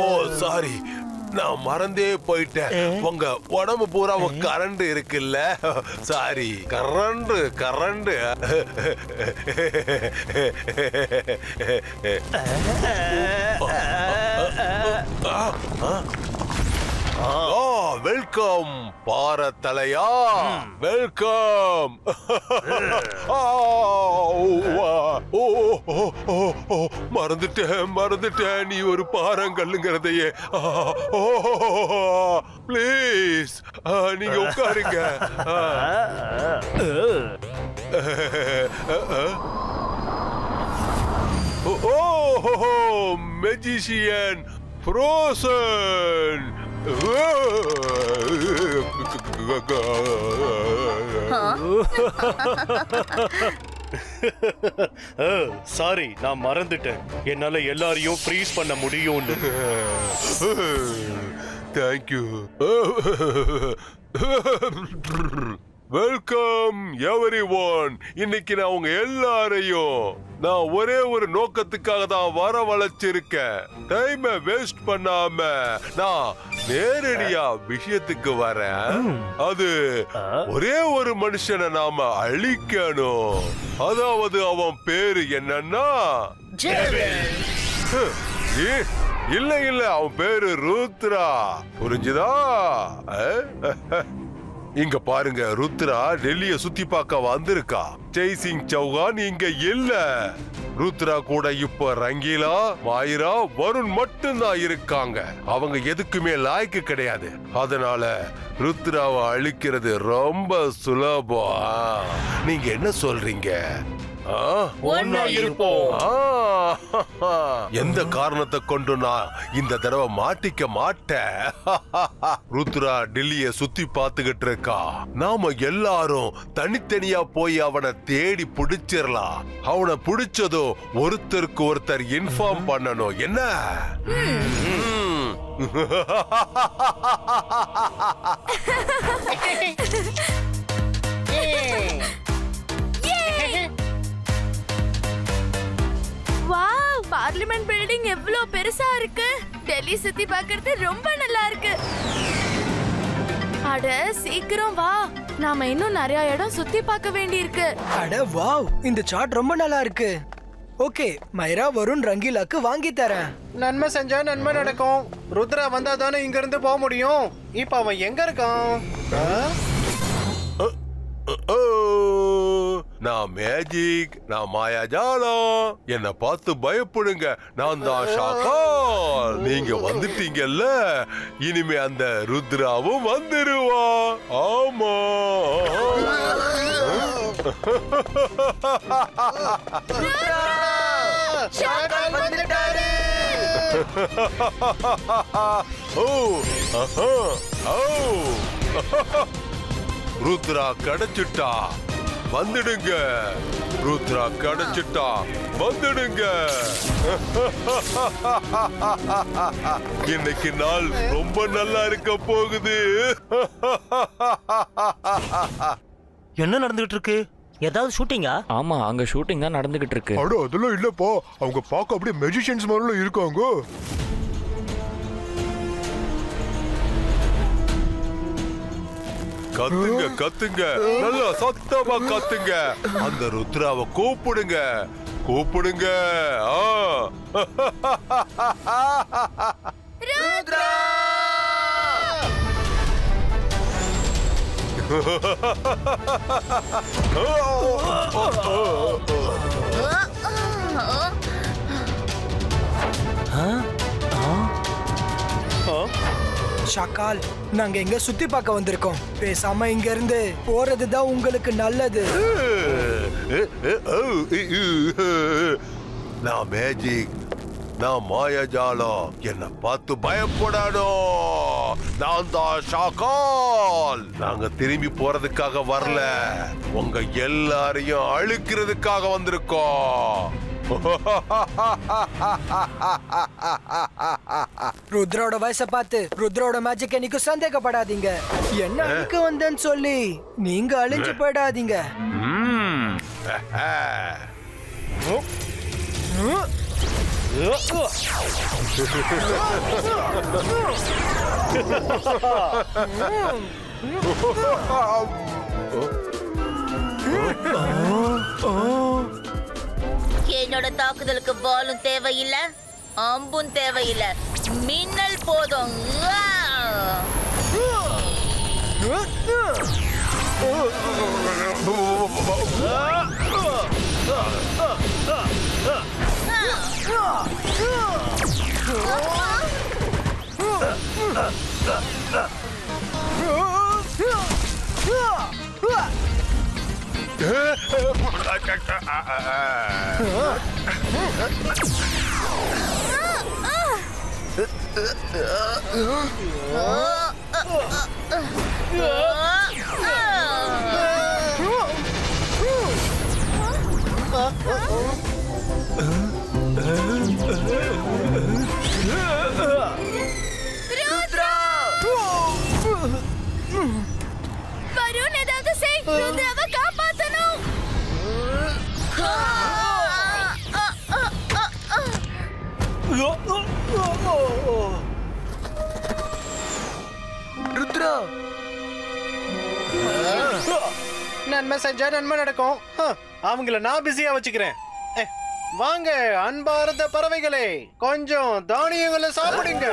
Oh sorry, நான் மறந்தே போயிட்டேன். உங்க உடம்பு பூரா கரண்ட் இருக்குல்ல? Sorry, current current. வெல்கம் பாரத்தலையா, வெல்கம். மறந்துட்டேன் நீ ஒரு பாறாங்கல்லுங்கிறதையே. ப்ளீஸ் நீங்க உட்காருங்க. Magician frozen. சாரி, நான் மறந்துட்டேன். என்னால எல்லாரையும் ஃப்ரீஸ் பண்ண முடியும்னு. தேங்க்யூ. வெல்கம் எவரிஒன். இன்னைக்கு நான் உங்க எல்லாரையும் நான் ஒரே ஒரு நோக்கத்துக்காக தான் வரவழைச்சிருக்கேன். டைமை வேஸ்ட் பண்ணாம நான் நேரடியா விஷயத்துக்கு வரேன். அது ஒரே ஒரு மனுஷனை நாம அழிக்கணும். அதாவது அவன் பேரு என்னன்னா, இல்ல அவன் பேரு ருத்ரா. புரிஞ்சுதா? இங்க பாருங்க, ருத்ரா டெல்லிய சுத்தி பார்க்க வந்திருக்கா. ஜெய்சிங் சௌகான் இங்க இல்ல. ருத்ரா கூட இப்ப ரங்கீலா, மாயிரா, வருண் மட்டும்தான் இருக்காங்க. அவங்க எதுக்குமே லாய்க்கு கிடையாது. அதனால ருத்ராவை அழிக்கிறது ரொம்ப சுலபம். நீங்க என்ன சொல்றீங்க? எந்த காரணத்தை கொண்டு நான் இந்த தடவை மாட்டிக்க மாட்டேன். ருத்ரா டெல்லிய சுத்தி பார்த்துக்கிட்டு இருக்கா. நாம எல்லாரும் தனித்தனியா போய் அவனை தேடி பிடிச்சிடலாம். அவனை பிடிச்சதும் ஒருத்தருக்கு ஒருத்தர் இன்ஃபார்ம் பண்ணணும். என்ன? வாவ், பார்லிமெண்ட் பில்டிங் எவ்வளவு பெருசா இருக்கு. டெல்லி சுத்தி பார்க்கிறது ரொம்ப நல்லா இருக்கு. அட சீக்கிரம் வா, நாம இன்னும் நிறைய இடம் சுத்தி பார்க்க வேண்டி இருக்கு. அட வாவ், இந்த சார்ட் ரொம்ப நல்லா இருக்கு. ஓகே, மைரா, வருண், ரங்கீலாக்கு வாங்கி தரேன். நன்மை செஞ்சா நன்மை நடக்கும். ருத்ரா வந்தா தானே இங்க இருந்து போக முடியும். இப்ப அவன் எங்க இருக்கான்? நான் மேஜிக், நான் மாயாஜாலம். என்ன பார்த்து பயப்படுங்க, நான் தான் ஷாக்கால். நீங்க வந்துட்டீங்கல்ல, இனிமே அந்த ருத்ராவும் வந்துருவா. ஆமா. ருத்ரா கிடைச்சிட்டா, வந்துடுங்க. ருத்ரா கிடைச்சிட்டா, வந்துடுங்க. இன்னைக்கு நாள் ரொம்ப நல்லா இருக்க போகுது. என்ன நடந்துகிட்டு இருக்கு? ஏதாவது ஷூட்டிங்கா? ஆமா, அங்க ஷூட்டிங் தான் நடந்துகிட்டு இருக்கு. அட அதெல்லாம் இல்லப்பா, அவங்க பார்க்க அப்படியே மெஜிஷியன்ஸ் மாதிரிலாம் இருக்காங்க. கத்துங்க கத்துங்க, நல்லா சத்தமா கத்துங்க. அந்த ருத்ராவை கூப்பிடுங்க கூப்பிடுங்க. ருத்ரா! ஷாக்கால், நாங்க எங்க சுத்தி பார்க்க வந்திருக்கோம். பேசாம இங்க இருந்து போறதுதான் உங்களுக்கு நல்லது. நான் மேஜிக், நான் மாயாஜாலம். என்ன பார்த்து பயப்படானோ. நான் தான் ஷாக்கால். நாங்க திரும்பி போறதுக்காக வரல, உங்க எல்லாரையும் அழிக்கிறதுக்காக வந்திருக்கோம். ருத்ரோட வயசை பார்த்து ருத்ரோட மேஜிக் என்னைக்கு சந்தேகப்படாதீங்க. என்ன அழிக்க வந்தேன்னு சொல்லி நீங்க அழிஞ்சு போயிடாதீங்க. என்னோட தாக்குதலுக்கு பாலும் தேவையில்லை, அம்பும் தேவையில்லை, மின்னல் போதும். வருண், ஏதாவது செய். ருத்ராவை காப்பாத்தணும். ருத்ரா, நன்மை செஞ்சா நன்மை நடக்கும். அவங்கள நான் பிஸியா வச்சுக்கிறேன். வாங்க அன்பார்ந்த பறவைகளே, கொஞ்சம் தானியங்களை சாப்பிடுங்க.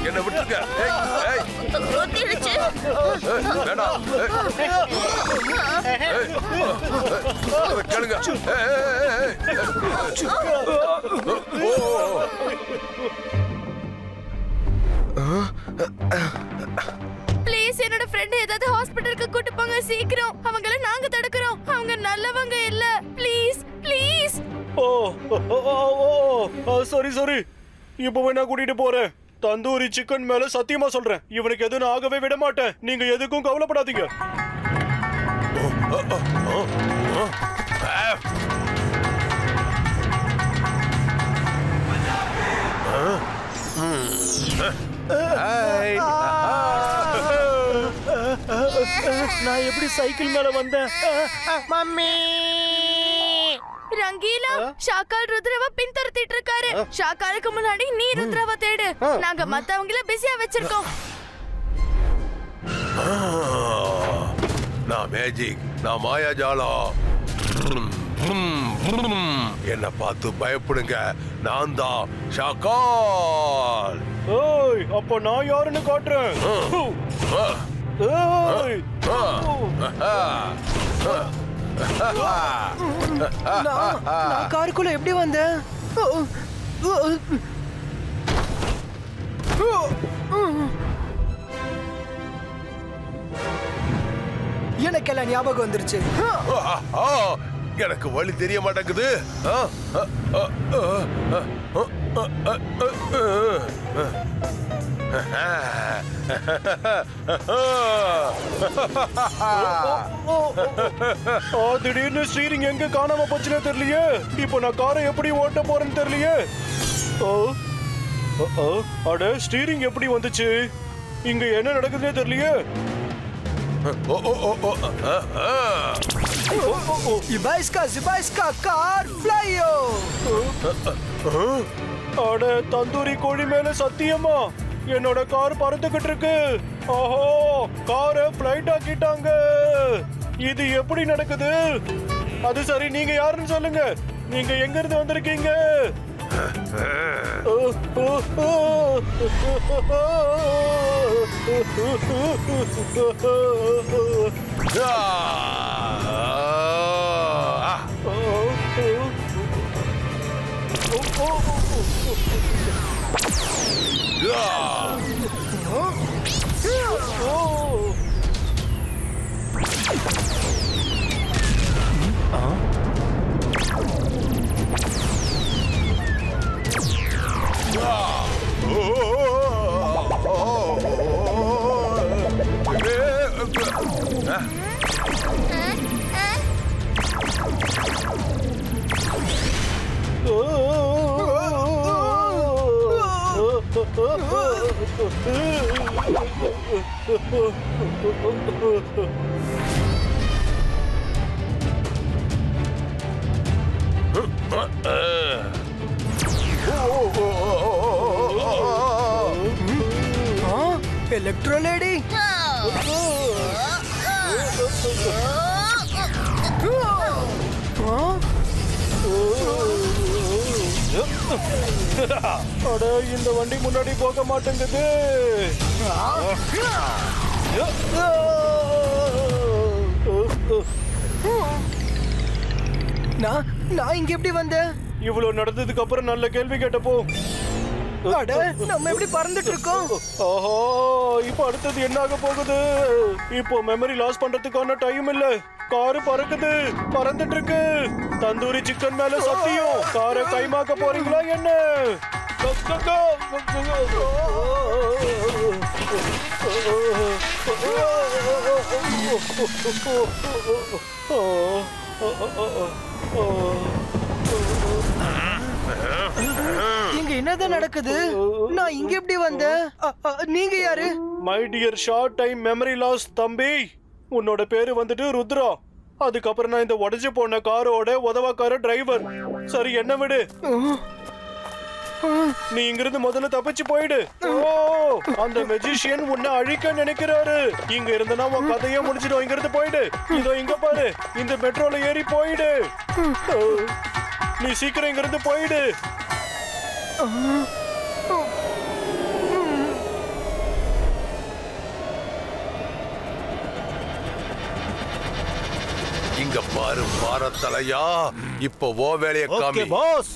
என்ன விட்டுருங்க. கேளுங்க. ப்ளீஸ், என்னோட ஃப்ரெண்ட் ஏதாவது ஹாஸ்பிடலுக்கு கூட்டி போங்க சீக்கிரம். அவங்கள நாங்க தடுக்கிறோம். அவங்க நல்லவங்க இல்ல. Please please. சாரி, இப்பவே நான் கூட்டிட்டு போறேன். தந்தூரி சிக்கன் மேல சத்தியமா சொல்றேன், இவனுக்கு எதுவும் ஆகவே விட மாட்டேன். நீங்க எதுக்கும் கவலைப்படாதீங்க. நான் எப்படி சைக்கிள் மேல வந்தேன்? மம்மி, ரங்கீலா, ஷாக்கால் ருத்ராவை பின்தொடர்த்திட்டு இருக்காரு. ஷாக்காலுக்கு முன்னாடி நீ ருத்ராவை தேடு. நாங்க மத்தவங்கள பிஸியா வச்சிருக்கோம். நான் மேஜிக், நான் மாயாஜாலம். என்ன பார்த்து பயப்படுங்க, நான் தான் ஷாக்கால். ஏய், அப்ப நான் யாருன்னு காட்டுறேன். நான் காருக்குள்ள எப்படி வந்தேன்? எனக்கெல்லாம் ஞாபகம் வந்துருச்சு. எனக்கு வழி தெரிய மாட்டேங்குது. திடீர்னு ஸ்டீரிங் எங்க காணாம போச்சுனே தெரியலையே. இப்போ நான் காரை எப்படி ஓட்ட போறேன்னு தெரியலையே. அட ஸ்டீரிங் எப்படி வந்துச்சு? இங்க என்ன நடக்குதுன்னே தெரியலையே. Ibaiska கார் ஃப்ளையோ. அட தந்தூரி கோழி மேல சத்தியமா என்னோட கார் பறந்துகிட்டு இருக்கு. ஓஹோ, காரை ஃப்ளைட் ஆக்கிட்டாங்க. இது எப்படி நடக்குது? அது சரி, நீங்க யாருன்னு சொல்லுங்க. நீங்க எங்க இருந்து வந்திருக்கீங்க? Electro lady. அட இந்த வண்டி முன்னாடி போக மாட்டேங்குது. நான் இங்க எப்படி வந்தேன்? இவ்வளவு நடந்ததுக்கு அப்புறம் நல்ல கேள்வி கேட்டப்போ அட நம்ம எப்படி பறந்துட்டு இருக்கோம்? ஓஹோ, இப்போ அடுத்தது என்ன ஆக போகுது? இப்போ மெமரி லாஸ் பண்றதுக்கான டைம் இல்ல. காரு பறக்குது, பறந்துட்டு இருக்கு. தந்தூரி சிக்கன் மேல சத்தியம். காரை கைமாக்க போறீங்களா என்ன? இங்க என்னதான் நடக்குது? நான் இங்க எப்படி வந்தேன்? நீங்க யாரு? My dear short time memory loss தம்பி. உன்னோட பேரு வந்துட்டு ருத்ரா. அதுக்கப்புறம் நான் இந்த உடைஞ்சு போன காரோட உதவாக்கார டிரைவர். சரி, என்ன விடு. நீ இங்கிருந்து முதல்ல தப்பிச்சு போயிடு. ஓ, அந்த மெஜிஷியன் உன்னை அழிக்க நினைக்கிறாரு. இங்க இருந்தனா உன் கதையே முடிச்சிடும். இங்க இருந்து போயிடு. இதோ இங்க பாரு, இந்த மெட்ரோல ஏறி போயிடு. நீ சீக்கிரம் இங்க இருந்து போயிடு. இங்க பாரு பாரத்தலையா, இப்ப ஓ வேலைய காமி. பாஸ்.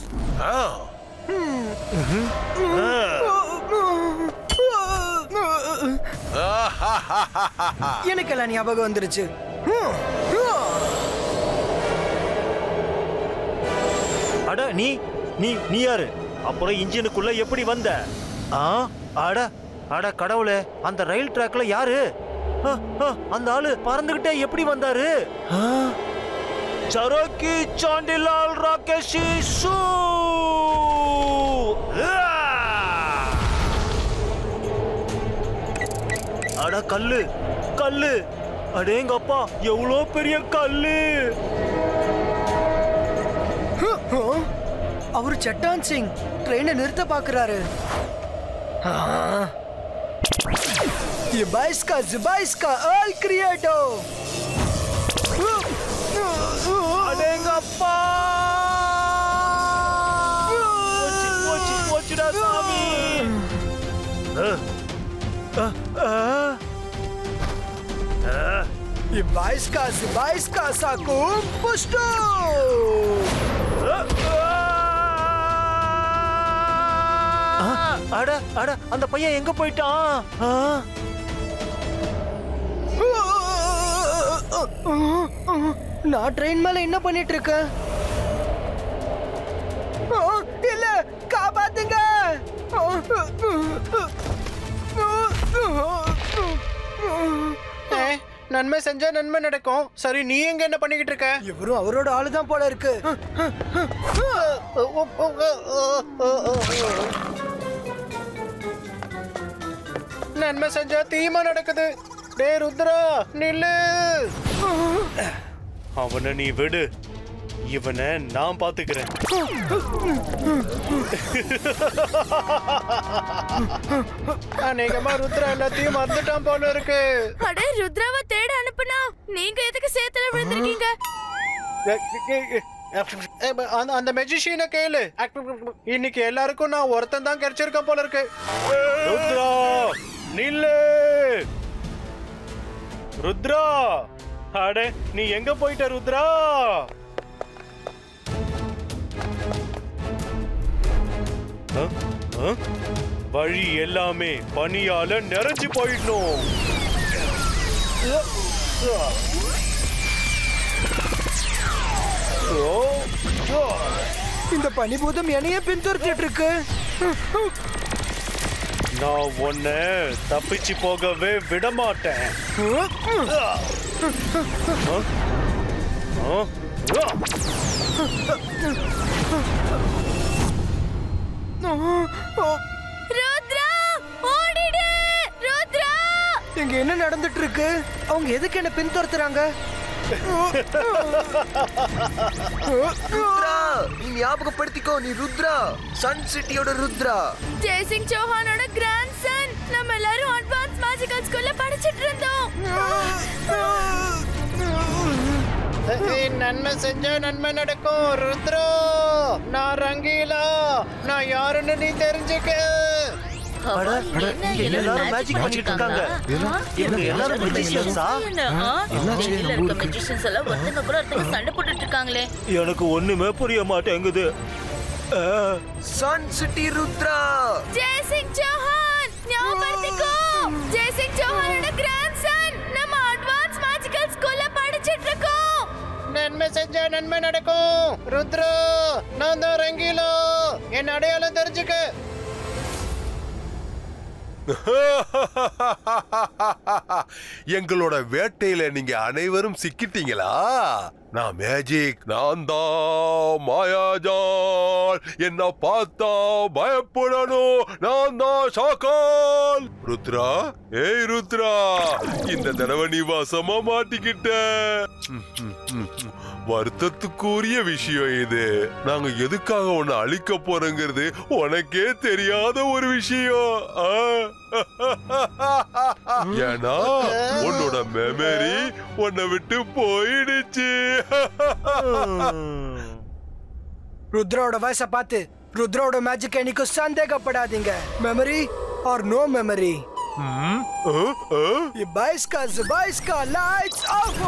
எனக்கெல்லாம் ஞாபகம் வந்துருச்சு. அட நீ நீ நீ யாரு? அப்புறம் இன்ஜினுக்குள்ள எப்படி வந்த? அட அட கடவுளே, அந்த ரயில் ட்ராக்ல யாரு? அந்த ஆளு பறந்துகிட்டே எப்படி வந்தாரு? சரோக்கி சாண்டிலால் ராகேஷி சூ. அட கல்லு கல்லு, அடேங்கப்பா எவ்வளோ பெரிய கல்லு. அவரு சட்டான் சிங் ட்ரெயினை நிறுத்த பாக்குறாரு. Zibaiska all creator. அடேங்கப்பா, போச்சுடா சாமி. Zibaiska sakum pusto. அட அட, அந்த பையன் எங்க போயிட்டான்? நான் ட்ரெயின் மேல என்ன பண்ணிட்டு இருக்கேன்? இல்ல, காப்பாத்துங்க. நன்மை செஞ்சா நன்மை நடக்கும். சரி, நீ எங்க என்ன பண்ணிக்கிட்டு இருக்க? இவரும் அவரோட ஆளுதான் போல இருக்கு. நன்மை செஞ்சா தீமா நடக்குது. டே ருத்ரா, நில்லு. அவனை நீ விடு, இவனை நான் பாத்துக்கிறேன். அநேகமா ருத்ரா எல்லாத்தையும் மறந்துட்டான் போல இருக்கு. அட, ருத்ராவை தேட அனுப்புனா நீங்க எதுக்கு சேத்துல விழுந்திருக்கீங்க? அந்த மெஜிஷியனை கேளு. இன்னைக்கு எல்லாருக்கும் நான் ஒருத்தன் தான் கிடைச்சிருக்கேன் போல இருக்கு. ருத்ரா நில்லு. ருத்ரா, அட நீ எங்க போயிட்ட ருத்ரா? வழி எல்லாமே பனியால நிறைஞ்சு போயிடணும். இந்த பனிபூதம் என்னையே பின்தொடர்த்திட்டு இருக்கு. நான் உன்னை தப்பிச்சு போகவே விட மாட்டேன். ருத்ரா, ஓடிடு ருத்ரா. இங்க என்ன நடந்துட்டு இருக்கு? அவங்க எதுக்கு என்ன பின்தொடர்த்துறாங்க? ருத்ரா, நீ ஞாபகப்படுத்திக்கோ, நீ ருத்ரா, சன் சிட்டியோட ருத்ரா. ஜெய்சிங் சௌஹானோட கிராண்ட்சன். நம்ம எல்லாரும் அட்வான்ஸ் மேஜிக்கல் ஸ்கூல்ல படிச்சிட்டு இருந்தோம். நன்மை செஞ்சா நன்மை நடக்கும். ருத்ரா, நான் ரங்கீலா, நான் யாருன்னு நீ தெரிஞ்சுக்க. எல்லாரும் மேஜிக் பண்ணிட்டு இருக்காங்க. இவங்க எல்லாரும் மெஜிஷியன்ஸா? மெஜிஷியன்ஸ் எல்லாம் ஒருத்தங்க கூட ஒருத்தங்க சண்டை போட்டுட்டு இருக்காங்களே. எனக்கு ஒண்ணுமே புரிய மாட்டேங்குது. Sun city Rudra. ஜெய்சிங் சௌஹான், ஞாபகப்படுத்திக்கோ. ஜெய்சிங் சௌஹானோட கிராண்ட்சன். நம்ம அட்வான்ஸ் மேஜிக்கல் ஸ்கூல்ல படிச்சிட்டு இருக்கோம். நன்மை செஞ்சா நன்மை நடக்கும். ருத்ரா, நான் தான் ரங்கீலா, என் அடையாளம் தெரிஞ்சுக்க. எங்களோட வேட்டையில நீங்க அனைவரும் சிக்கிட்டீங்களா? நான் மேஜிக், நான் தான் மாயாஜால். என்ன பார்த்தா பயப்படணும், நான் தான் ஷாக்கால். ருத்ரா, ஏய் ருத்ரா, இந்த தடவை நீ வசமா மாட்டிக்கிட்ட. வருத்தத்துக்குரிய விஷயம் இது. நாங்க எதுக்காக உன்னை அழிக்க போறோங்கிறது உனக்கே தெரியாத ஒரு விஷயம். ஏன்னா உன்னோட மெமரி உன்னை விட்டு போயிடுச்சு. ருத்ராவோட வயசை பார்த்து ருத்ராவோட மேஜிக் என்னைக்கும் சந்தேகப்படாதீங்க. Memory or no memory. பாய்ஸ்கா லைட்ஸ் ஆஃப்.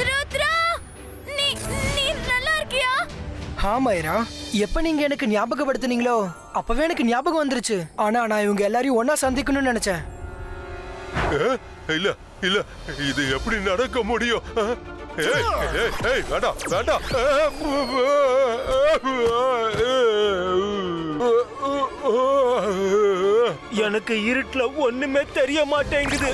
ருத்ரா, நீ நல்லா இருக்கியா? ஆமாயிரா, எப்ப நீங்க எனக்கு ஞாபகப்படுத்துனீங்களோ அப்பவே எனக்கு ஞாபகம் வந்துருச்சு. ஆனா நான் இவங்க எல்லாரையும் ஒன்னா சந்திக்கணும்னு நினைச்சேன். இல்ல இல்ல, இது எப்படி நடக்க முடியும்? வேண்டாம் வேண்டாம். எனக்கு இருட்டுல ஒண்ணுமே தெரிய மாட்டேங்குது.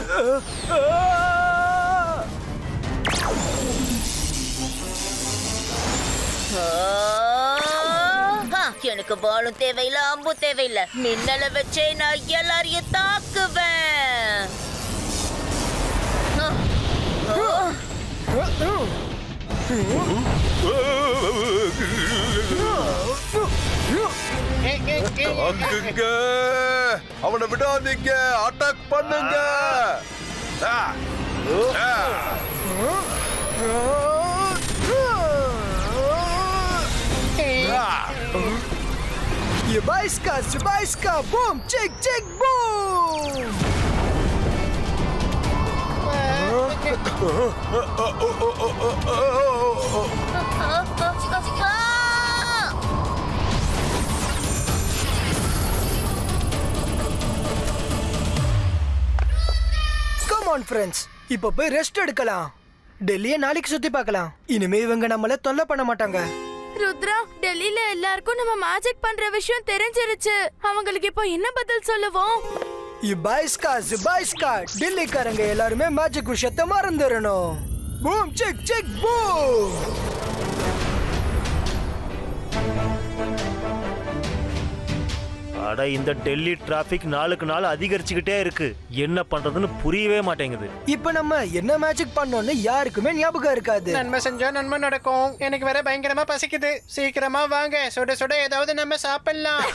எனக்கு பாலும் தேவையில்ல, அம்பு தேவையில்ல. மின்னலை வச்சே நான் எல்லாரையும் தாக்குவேன். அவனை விடாதீங்க, அட்டாக் பண்ணுங்க. Zubaiska, boom, chick, boom. Come on friends, இப்போ போய் ரெஸ்ட் எடுக்கலாம். டெல்லியை நாளைக்கு சுத்தி பார்க்கலாம். இனிமே இவங்க நம்மள தொல்லை பண்ண மாட்டாங்க. ருத்ரா, டெல்லியில எல்லாருக்கும் நம்ம மேஜிக் பண்ற விஷயம் தெரிஞ்சிருச்சு. அவங்களுக்கு இப்போ என்ன பதில் சொல்லுவோம்? டெல்லிக்காரங்க எல்லாருமே மேஜிக் விஷயத்தை மறந்துடணும். பூம் சிக் சிக் பூம். அட, இந்த டெல்லி டிராபிக் நாளுக்கு நாள் அதிகரிச்சுக்கிட்டே இருக்கு. என்ன பண்றதுன்னு புரியவே மாட்டேங்குது. இப்ப நம்ம என்ன மேஜிக் பண்ணோம்னு யாருக்குமே ஞாபகம் இருக்காது. நன்மை செஞ்சா நன்மை நடக்கும். எனக்கு வேற பயங்கரமா பசிக்குது. சீக்கிரமா வாங்க, சுட சுட ஏதாவது நம்ம சாப்பிடலாம்.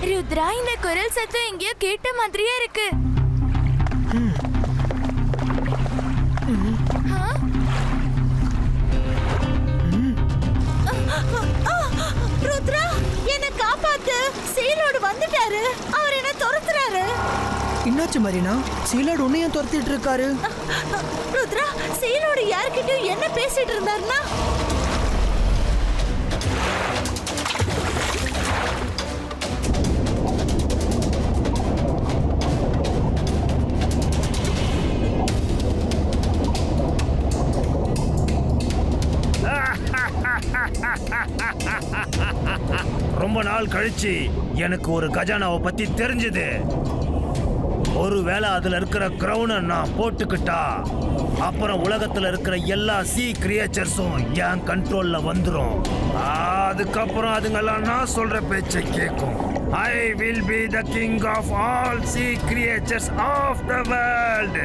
ருத்ரா, இந்த குரல் சத்தம் எங்கேயோ கேட்ட மாதிரியே இருக்கு. ருத்ரா, என்ன காப்பாத்து. சீலோடு வந்துட்டாரு. அவர் என்ன துரத்துறாரு. என்னாச்சு மரீனா? சீலோடு உன்னையும் துரத்திட்டு இருக்காரு. ருத்ரா, சீலோடு யார்கிட்டயும் என்ன பேசிட்டு இருந்தாருன்னா? ரொம்ப நாள் கழிச்சு எனக்கு ஒரு கஜானாவை பத்தி தெரிஞ்சது. ஒருவேளை அதுல இருக்கிற கிரவுனை நான் போட்டுக்கிட்டா அப்புறம் உலகத்துல இருக்கிற எல்லா சீ கிரியேச்சர்ஸும் என் கண்ட்ரோல்ல வந்துரும். அதுக்கப்புறம் அதுங்கெல்லாம் நான் சொல்ற பேச்சை கேட்கும். I will be the king of all sea creatures of the world.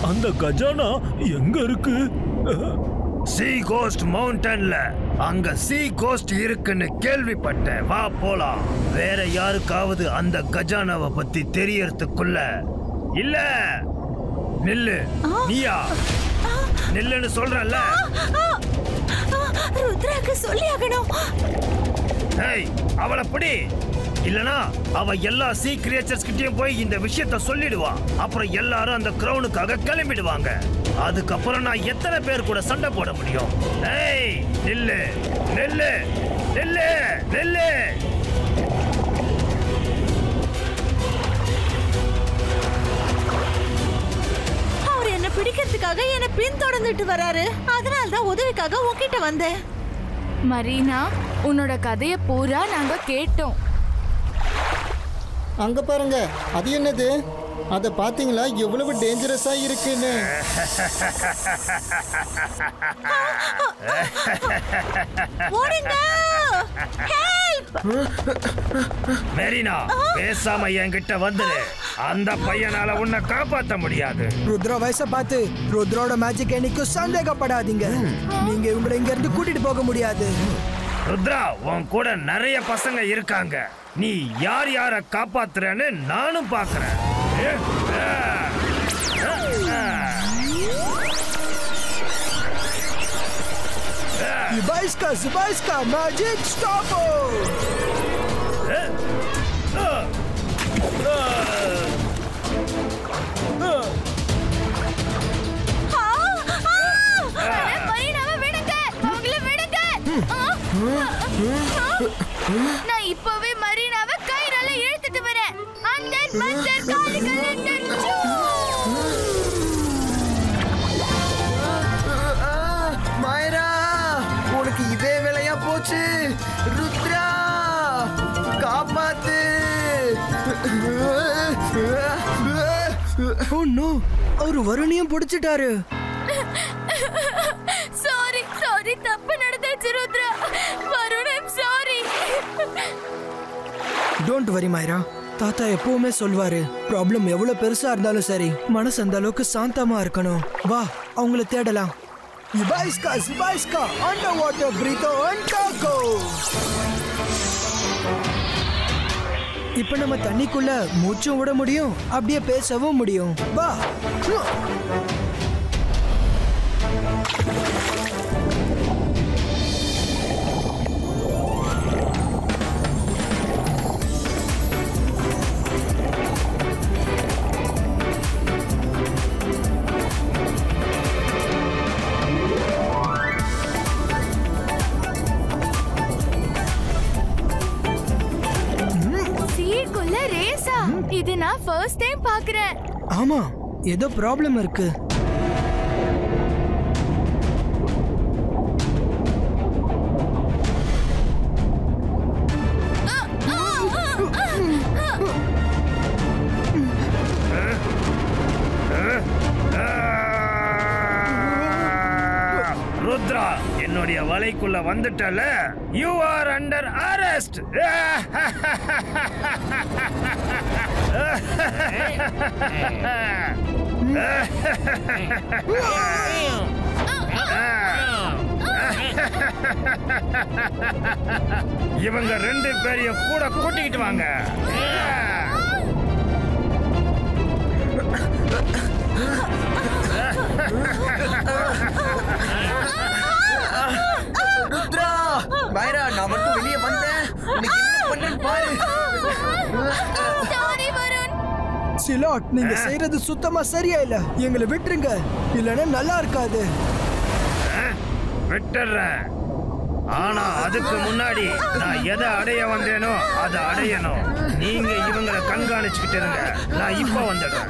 அந்த கஜானா எங்க இருக்கு? சீ கோஸ்ட் மவுண்டன்ல. அங்க சீ கோஸ்ட் இருக்குன்னு கேள்விப்பட்டேன். வா போலாம். வேற யாருக்காவது அந்த கஜானாவை பத்தி தெரியறதுக்குள்ள. இல்ல நில்லு. நீயா நில்லுன்னு சொல்றல்ல. ருத்ராக்கு சொல்லி ஆகணும். ஏய், அவளை பிடி. இல்லனா அவ எல்லா சீ கிரியேச்சர்ஸ் கிட்டயும் போய் இந்த விஷயத்தை சொல்லிடுவா. அப்புறம் எல்லாரும் அந்த கிரவுனுக்காக கிளம்பிடுவாங்க. அதுக்கப்புறம் நான் எத்தனை பேர் கூட சண்டை போட முடியும்? ஏய், நில்லு நில்லு நில்லு நில்லு. அவர் என்ன பிடிக்கிறதுக்காக என்ன பின்தொடர்ந்துட்டு வராரு. அதனாலதான் உதவிக்காக உன்கிட்ட வந்தேன். மரீனா, உன்னோட கதைய பூரா நாங்க கேட்டோம். அங்க பாருங்க, அது என்னது? அத பாத்தீங்களா எவ்வளவு டேஞ்சரஸா இருக்குன்னு? மெரினா, பேசாம என்கிட்ட வந்துரு. அந்த பையனால உன்னை காப்பாத்த முடியாது. ருத்ரா வயசை பார்த்து ருத்ரோட மேஜிக் என்னைக்கும் சந்தேகப்படாதீங்க. நீங்க இவங்களை இங்க இருந்து கூட்டிட்டு போக முடியாது. ருத்ரா, உன் கூட நிறைய பசங்க இருக்காங்க. நீ யார் யார காப்பாத்துறன்னு நானும் பாக்குறேன். Zibaiska, magic stopper! நான் இப்பவே மரீனாவை கயிறால இழுத்துட்டு வரேன். அந்த மஞ்சள் காலிகள் மாயரா, உனக்கு இதே வேலையா போச்சு. ருத்ரா, காப்பாத்து. Oh no, அவரு வருணையும் பிடிச்சிட்டாரு. சாரி சாரி, தப்பு நடந்துச்சு Rudra. Varun, I'm sorry. Don't worry Maira. தாத்தா எப்பவுமே சொல்வாரு, ப்ராப்ளம் எவ்வளவு பெருசா இருந்தாலும் சரி, மனசு அந்த அளவுக்கு சாந்தமா இருக்கணும். வா, அவங்கள தேடலாம். இபாய்ஸ்கா சிபாய்ஸ்கா அண்டர் வாட்டர் பிரீத்தோ அண்டாகோ. இப்ப நம்ம தண்ணிக்குள்ள மூச்சும் விட முடியும், அப்படியே பேசவும் முடியும். வா. இது நான் ஃபர்ஸ்ட் டைம் பார்க்கறேன். ஆமா, ஏதோ ப்ராப்ளம் இருக்கு. ருத்ரா, என்னுடைய வலைக்குள்ள வந்துட்டல. You are under arrest. இவங்க 2 பேரையும் கூட கூட்டிக்கிட்டு வாங்க. ருத்ரா, மைரா, நான் மட்டும் வெளியே வந்தேன். உனக்கு என்ன பண்ணேன்னு பாரு. சாரி வருண். சிலாட், நீங்க செய்யறது சுத்தமா சரியா இல்ல. எங்களை விட்டுருங்க, இல்லன்னா நல்லா இருக்காது. விட்டுறேன். ஆனா அதுக்கு முன்னாடி நான் எதை அடைய வந்தேனோ அதை அடையணும். நீங்க இவங்களை கண்காணிச்சுக்கிட்டு இருங்க. நான் இப்ப வந்துடுறேன்.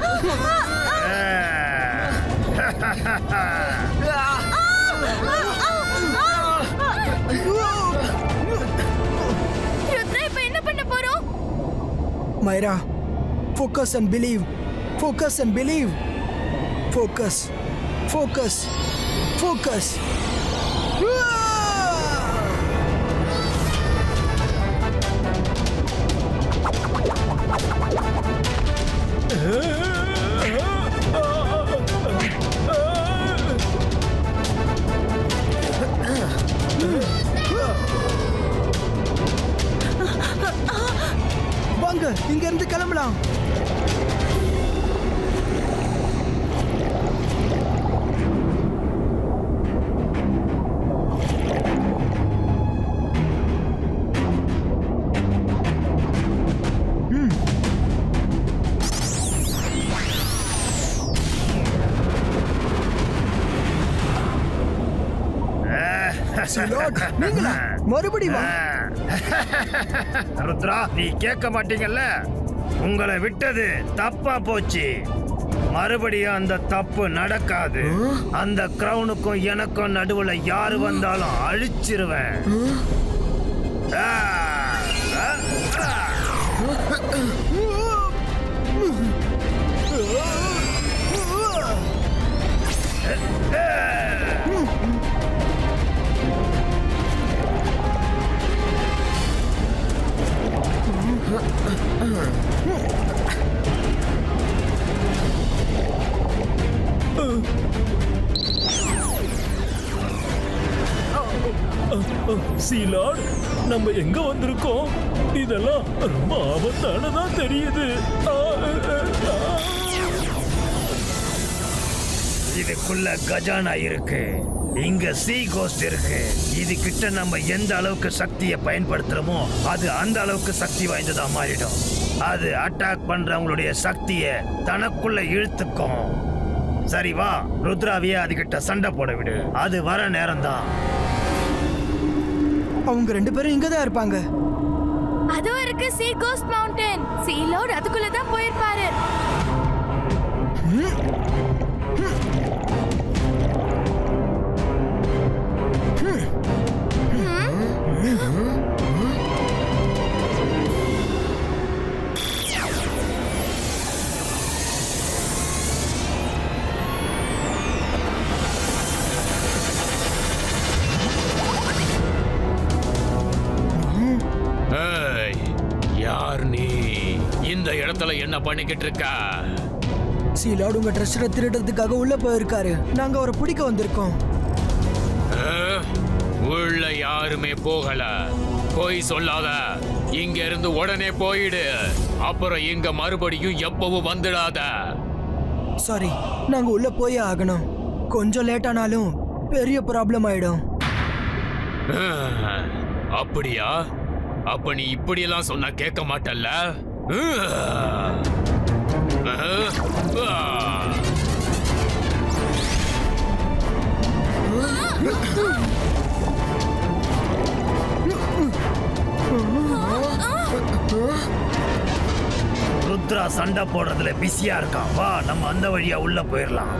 ருத்ரா, இப்ப என்ன பண்ண போறோம்? மைரா, focus and believe. Focus and believe. Focus. Focus. Focus. வாங்க, இங்க இருந்து கிளம்பலாம். மறுபடி வா. ருத்ரா, நீ கேட்க மாட்டீங்கல்ல. உங்களை விட்டது தப்பா போச்சு. மறுபடியும் அந்த தப்பு நடக்காது. அந்த கிரவுனுக்கும் எனக்கும் நடுவுல யாரு வந்தாலும் அழிச்சிருவேன். சீலாட், நம்ம எங்க வந்திருக்கோம்? இதெல்லாம் ரொம்ப ஆபத்தானதா தெரியுது. இதுக்குள்ள கஜானா இருக்கு. இங்க சீ கோஸ்ட் இருக்கு. இது கிட்ட நம்ம எந்த அளவுக்கு சக்தியை பயன்படுத்துறோமோ அது அந்த அளவுக்கு சக்தி வாய்ந்ததா மாறிடும். அது அட்டாக் பண்றவங்களுடைய சக்தியை தனக்குள்ள இழுத்துக்கும். சரி வா, ருத்ராவிய அதுகிட்ட சண்டை போட விடு. அது வர நேரம் தான். அவங்க 2 பேரும் இங்கதான் இருப்பாங்க. அதோ இருக்கு சீ கோஸ்ட் மவுண்டன். சீ லார்ட் அதுக்குள்ள தான் போயிருப்பாரு. யார் நீ? இந்த இடத்துல என்ன பண்ணிக்கிட்டு இருக்க? சீலார்ட் உங்க ட்ரெஷரை திருடுறதுக்காக உள்ள போயிருக்காரு. நாங்க அவரை பிடிக்க வந்திருக்கோம். உள்ள யாருமே போகல. போய் சொல்லாத. இங்க இருந்து உடனே போயிடு. அப்புறம் இங்க மறுபடியும் எப்பவும் வந்துடாத. சாரி, நாங்க உள்ள போயே ஆகணும். கொஞ்சம் லேட் ஆனாலும் பெரிய ப்ராப்ளம் ஆயிடும். அப்படியா? அப்ப நீ இப்படியெல்லாம் சொன்னா கேட்க மாட்டல்ல? ருத்ரா சண்டை போடுறதுல பிஸியா இருக்கான். வா, நம்ம அந்த வழியா உள்ள போயிடலாம்.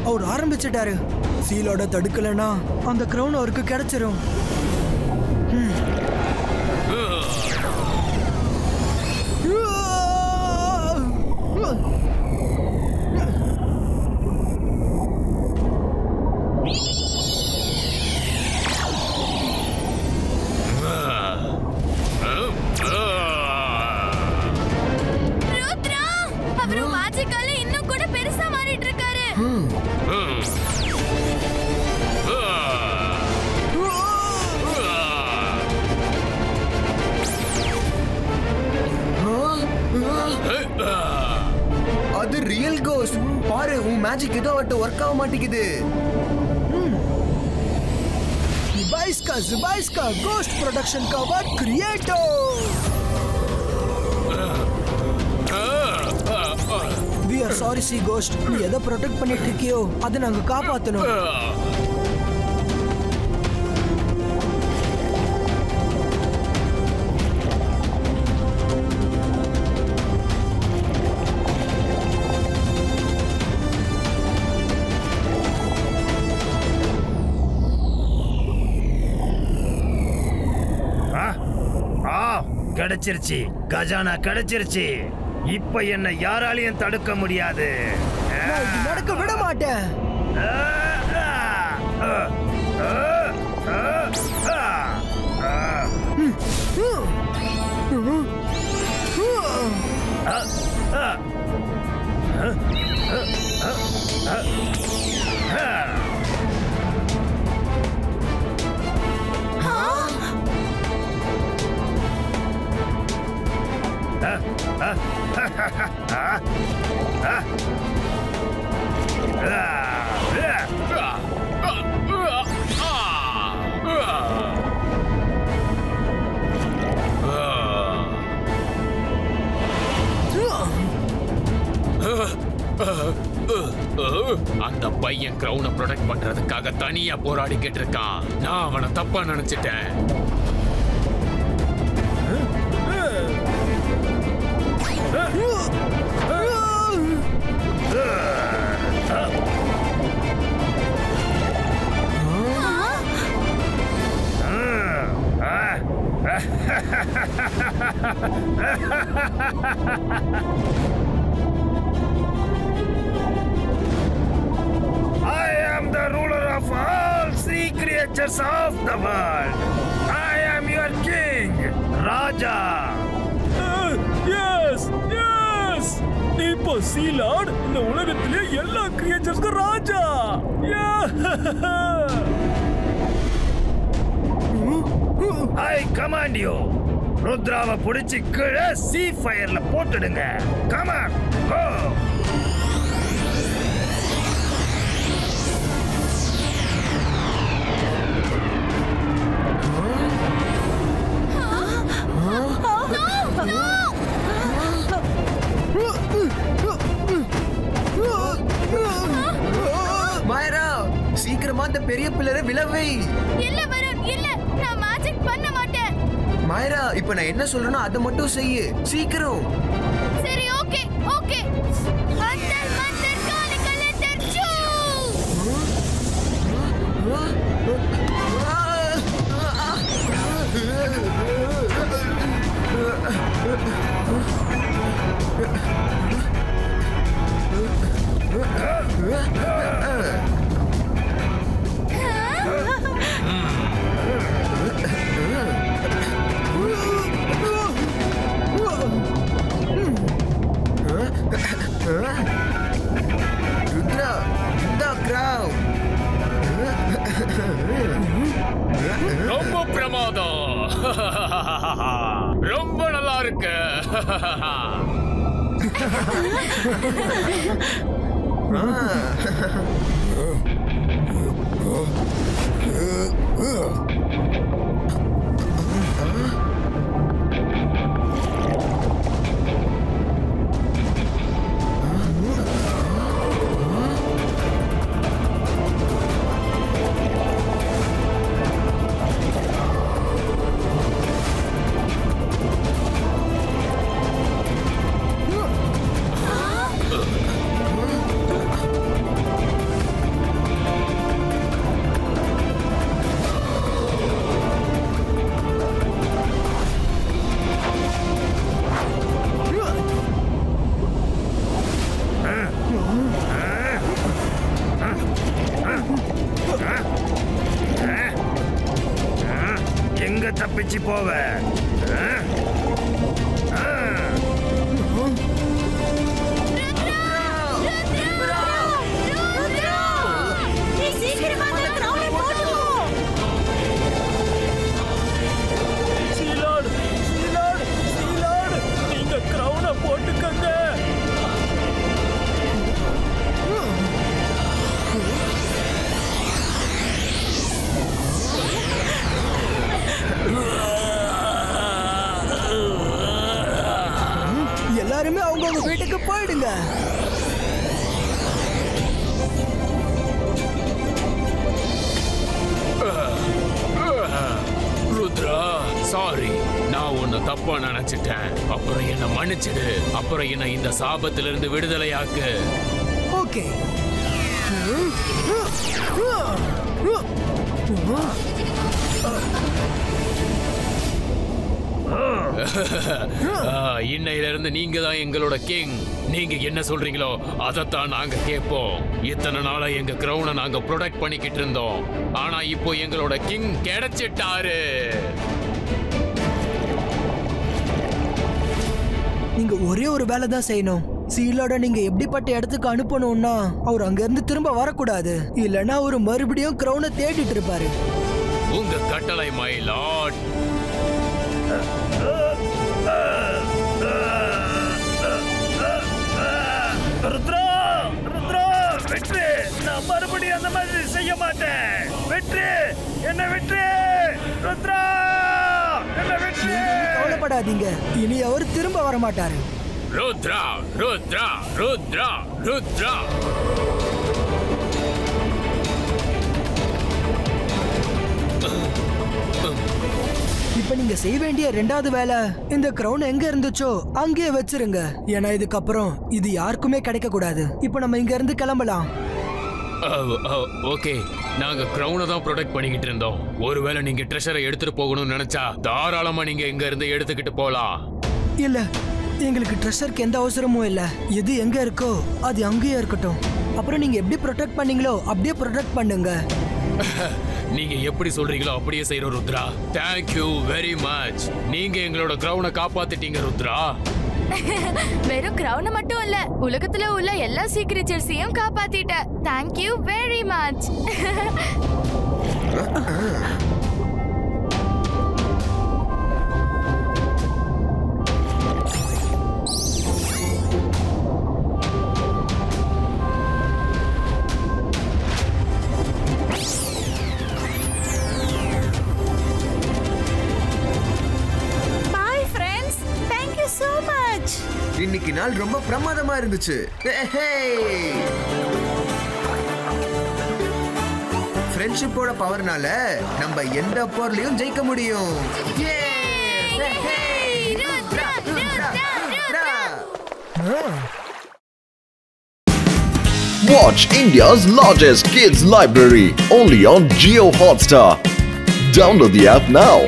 அவர் ஆரம்பிச்சிட்டாரு. சீலோட தடுக்கலனா அந்த கிரவுன் அவருக்கு கிடைச்சிரும். அது ரியல் கோஸ்ட். பாரு, உன் மேஜிக் ஏதோ அவட்ட ஒர்க் ஆக மாட்டேங்குது. Zibaiska Ghost Production का work क्रिएटो. We are sorry, Sea Ghost. நீ எதை ப்ரொடெக்ட் பண்ணிட்டு இருக்கியோ அதை நாங்க காப்பாத்தணும். கிடைச்சிருச்சு, கஜானா கிடைச்சிருச்சு. இப்ப என்ன யாராலையும் தடுக்க முடியாது. நடக்க விட மாட்டேன். அந்த பையன் கிரவுனை ப்ரொடெக்ட் பண்றதுக்காக தனியா போராடிக்கிட்டு இருக்கான். நான் அவனை தப்பா நினைச்சிட்டேன். I am the ruler of all sea creatures of the world. I am your king, Raja. Yes, yes. இப்போ சீலார்ட் இந்த உலகத்திலே எல்லா கிரியேச்சர்ஸ்க்கும் ராஜா. I command you. ருத்ராவை புடிச்சு கீழே சீ ஃபயர்ல போட்டுடுங்க. Come on, go. மாயரா, சீக்கிரமா அந்த பெரிய பிள்ளரை விழவை. இல்ல வருண், இல்ல, நான் மேஜிக் பண்ண மாட்டேன். மாயரா, இப்ப நான் என்ன சொல்றேனோ அதை மட்டும் செய்யு, சீக்கிரம். சரி, ஓகே ஓகே. அந்தர் மந்தர் காலி கலந்தர் சூ. ரொம்ப நல்லா இருக்கு. எங்க தப்பிச்சு போவ? நீங்க கிரவுனை போட்டுக்கங்க. எல்லாருமே அவங்கவுங்க வீட்டுக்கு போயிடுங்க. ருத்ரா, சாரி, நான் உன்னை தப்பா நினைச்சிட்டேன். அப்புறம் என்ன மன்னிச்சிடு. அப்புறம் என்ன இந்த சாபத்திலிருந்து விடுதலையாக்கு. ஓகே. இன்னையில இருந்து நீங்க தான் எங்களோட கிங். நீங்க என்ன சொல்றீங்களோ அதைத்தான் நாங்க கேட்போம். இத்தனை நாளா எங்க கிரவுனை நாங்க ப்ரொடெக்ட் பண்ணிக்கிட்டு இருந்தோம். ஆனா இப்போ எங்களோட கிங் கிடைச்சிட்டாரு. நீங்க ஒரே ஒரு வேலை தான் செய்யணும். சீலோட நீங்க எப்படிப்பட்ட இடத்துக்கு அனுப்பணும்னா அவர் அங்க இருந்து திரும்ப வரக்கூடாது. இல்லனா அவர் மறுபடியும் கிரவுனை தேடிட்டு இருப்பாரு. உங்க கட்டளை மை லார்ட். ருத்ரா, ருத்ரா, வெற்றி. நான் மறுபடியும் அந்த மாதிரி செய்ய மாட்டேன். வெற்றி, என்ன வெற்றி. ருத்ரா, என்ன வெற்றி. கவலைப்படாதீங்க, இனி அவர் திரும்ப வர மாட்டாரு. ருத்ரா, ருத்ரா, ருத்ரா, ருத்ரா. இப்ப நீங்க செய்ய வேண்டிய ரெண்டாவது வேலை, இந்த கிரவுன் எங்க இருந்துச்சோ அங்கேயே வச்சிருங்க. ஏன்னா இதுக்கப்புறம் இது யாருக்குமே கிடைக்க கூடாது. இப்ப நம்ம இங்க இருந்து கிளம்பலாம். ஓகே, நாங்க கிரவுனை தான் ப்ரொடெக்ட் பண்ணிக்கிட்டு இருந்தோம். ஒருவேளை நீங்க ட்ரெஷரை எடுத்துட்டு போகணும்னு நினைச்சா தாராளமா நீங்க இங்க இருந்து எடுத்துக்கிட்டு போலாம். இல்ல, எங்களுக்கு ட்ரெஷருக்கு எந்த அவசரமும் இல்ல. எது எங்க இருக்கோ அது அங்கேயே இருக்கட்டும். அப்புறம் நீங்க எப்படி ப்ரொடெக்ட் பண்ணீங்களோ அப்படியே ப்ரொடெக்ட் பண்ணுங்க. நீங்க எப்படி சொல்றீங்களோ அப்படியே செய்யறோம் Rudra. Thank you very much. நீங்க எங்களோட கிரவுனை காப்பாத்திட்டீங்க ருத்ரா. வெறும் கிரவுனை மட்டும் இல்ல, உலகத்துல உள்ள எல்லா சீக்ரெச்சர்ஸையும் காப்பாத்திட்ட. Thank you very much. இன்னைக்கு நாள் ரொம்ப பிரமாதமா இருந்துச்சு. ஃப்ரெண்ட்ஷிப்போட பவர்னால நம்ம எந்த போர்லயும் ஜெயிக்க முடியும். Watch India's largest kids library only on Jio Hotstar. Download the app now.